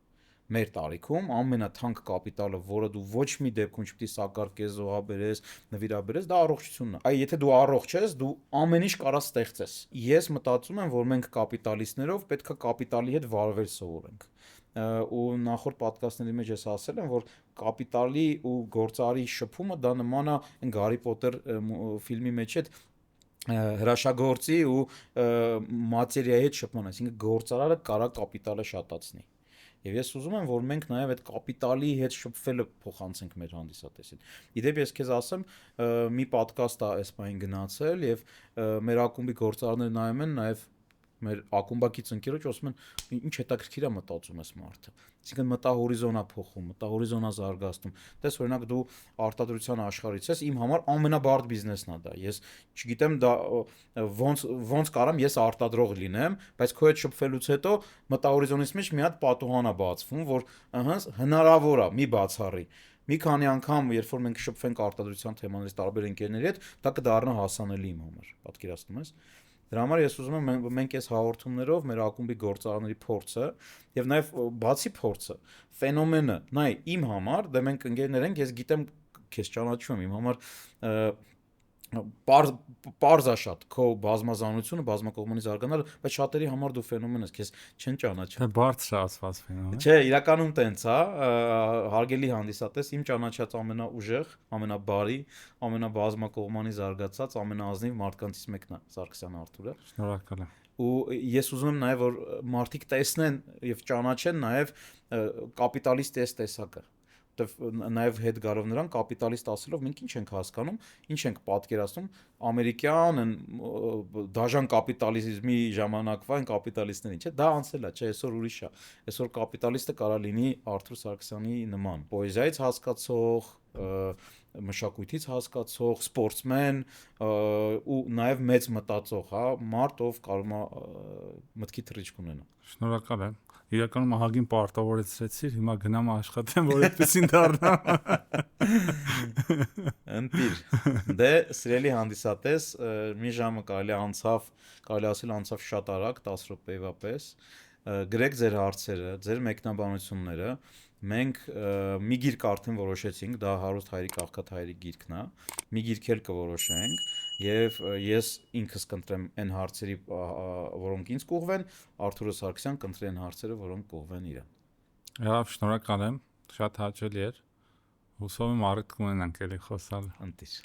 մեր տարիքում ամենաթանկ կապիտալը, որը դու ոչ մի դեպքում չպետք է սակարկես, զոհաբերես, նվիրաբերես, դա առողջությունն է։ Այ եթե դու առողջ ես, դու ամեն ինչ կարաս ստեղծես։ Ես մտածում եմ, որ մենք կապիտալիստներով պետք է կապիտալի հետ վարվել սովորենք։ Ու նախորդ պատկաստների մեջ ես ասել եմ, որ կապիտալի ու գործարի շփումը դա նման է այն Հարի Պոտեր ֆիլմի մեջ այդ հրաշագործի ու մատերիայի հետ շփման, այսինքն գործարարը կարա կապիտալը շատացնի։ Եվ ես ուզում եմ, որ մենք նաև այդ կապիտալի հետ շփվելը փոխանցենք մեր հանդիսատեսին։ Իդեպ ես քեզ ասեմ, մի պոդքաստ է այս բանին գնացել եւ մեր ակումբի գործարարները նայում են նաև մեր ակումբակից ընկերոջ ասում են ինչ հետաքրքիր է մտածում այս մարդը։ Այսինքն մտահորիզոնա փոխում, մտահորիզոնա զարգացնում։ Տես օրինակ դու արտադրության աշխարհից ես, իմ համար ամենաբարդ բիզնեսն է դա։ Ես չգիտեմ դա ոնց կարամ ես արտադրող լինեմ, բայց քո հետ շփվելուց հետո մտահորիզոնից մեջ մի հատ պատուհան է բացվում, որ հնարավոր է, մի բացառի։ Մի քանի անգամ, երբ որ մենք շփվենք արտադրության թեմաներից տարբեր ընկերների հետ, դա կդառնա հասանելի իմ համար։ Պատկերացնում ես։ Դրա համար ես ուզում եմ մենք այս հաղորդումներով մեր ակումբի գործարանների փորձը եւ նաեւ բացի փորձը, ֆենոմենը, նայ իմ համար, դե մենք ընկերներ ենք, ես գիտեմ, քեզ ճանաչում եմ, իմ համար պարզա շատ քո բազմազանությունը, բազմակողմանի զարգանալը, բայց շատերի համար դու ֆենոմեն ես, քեզ չեն ճանաչում։ Բարձր ասված ֆենոմեն։ Չէ, իրականում տենց, հա, հարգելի հանդիսատես, իմ ճանաչած ամենաուժեղ, ամենաբարի, ամենաբազմակողմանի զարգացած, ամենաազնիվ մարդկանցից մեկն է Սարգսյան Արթուրը։ Շնորհակալ եմ։ Ու ես ուզում եմ նաև որ մարդիկ տեսնեն եւ ճանաչեն նաև կապիտալիստի այս տեսակը։ Նաև հետ գարով նրան կապիտալիստ ասելով մենք ինչ ենք հասկանում, ինչ ենք պատկերացնում ամերիկյան դաժան կապիտալիզմի ժամանակվա այն կապիտալիստներին, չէ՞, դա անցել է, չէ, այսօր ուրիշ է։ Այսօր կապիտալիստը կարա լինի Արթուր Սարգսյանի նման, պոեզիայից հասկացող, մշակույթից հասկացող, սպորտսմեն ու նաև մեծ մտածող, հա, մարդ, ով կարող է մտքի թռիչք ունենա։ Շնորհակալ եմ։ Իրականում ահագին պարտավորեցրեցիր, հիմա գնամ աշխատեմ, որ այդպեսին դառնամ։ Ընտիր։ Դե, սիրելի հանդիսատես, մի ժամը կարելի ասել անցավ շատ արագ, 10 րոպեվա պես։ Գրեք ձեր հարցերը, ձեր մեկնաբանությունները։ Մենք մի գիրք արդեն որոշեցինք, դա Հարուստ Հայրիկ Աղքատ Հայրիկ գիրքն է։ Մի գիրք էլ կորոշենք եւ ես ինքս կընտրեմ այն հարցերի, որոնք ինձ կուղվեն, Արթուրը Սարգսյան կընտրի այն հարցերը, որոնք կուղվեն իրեն։ Լավ, շնորհակալ եմ, շատ հաճելի էր։ Հուսով եմ առիթ կունենանք էլի խոսալ։ Ընտիր։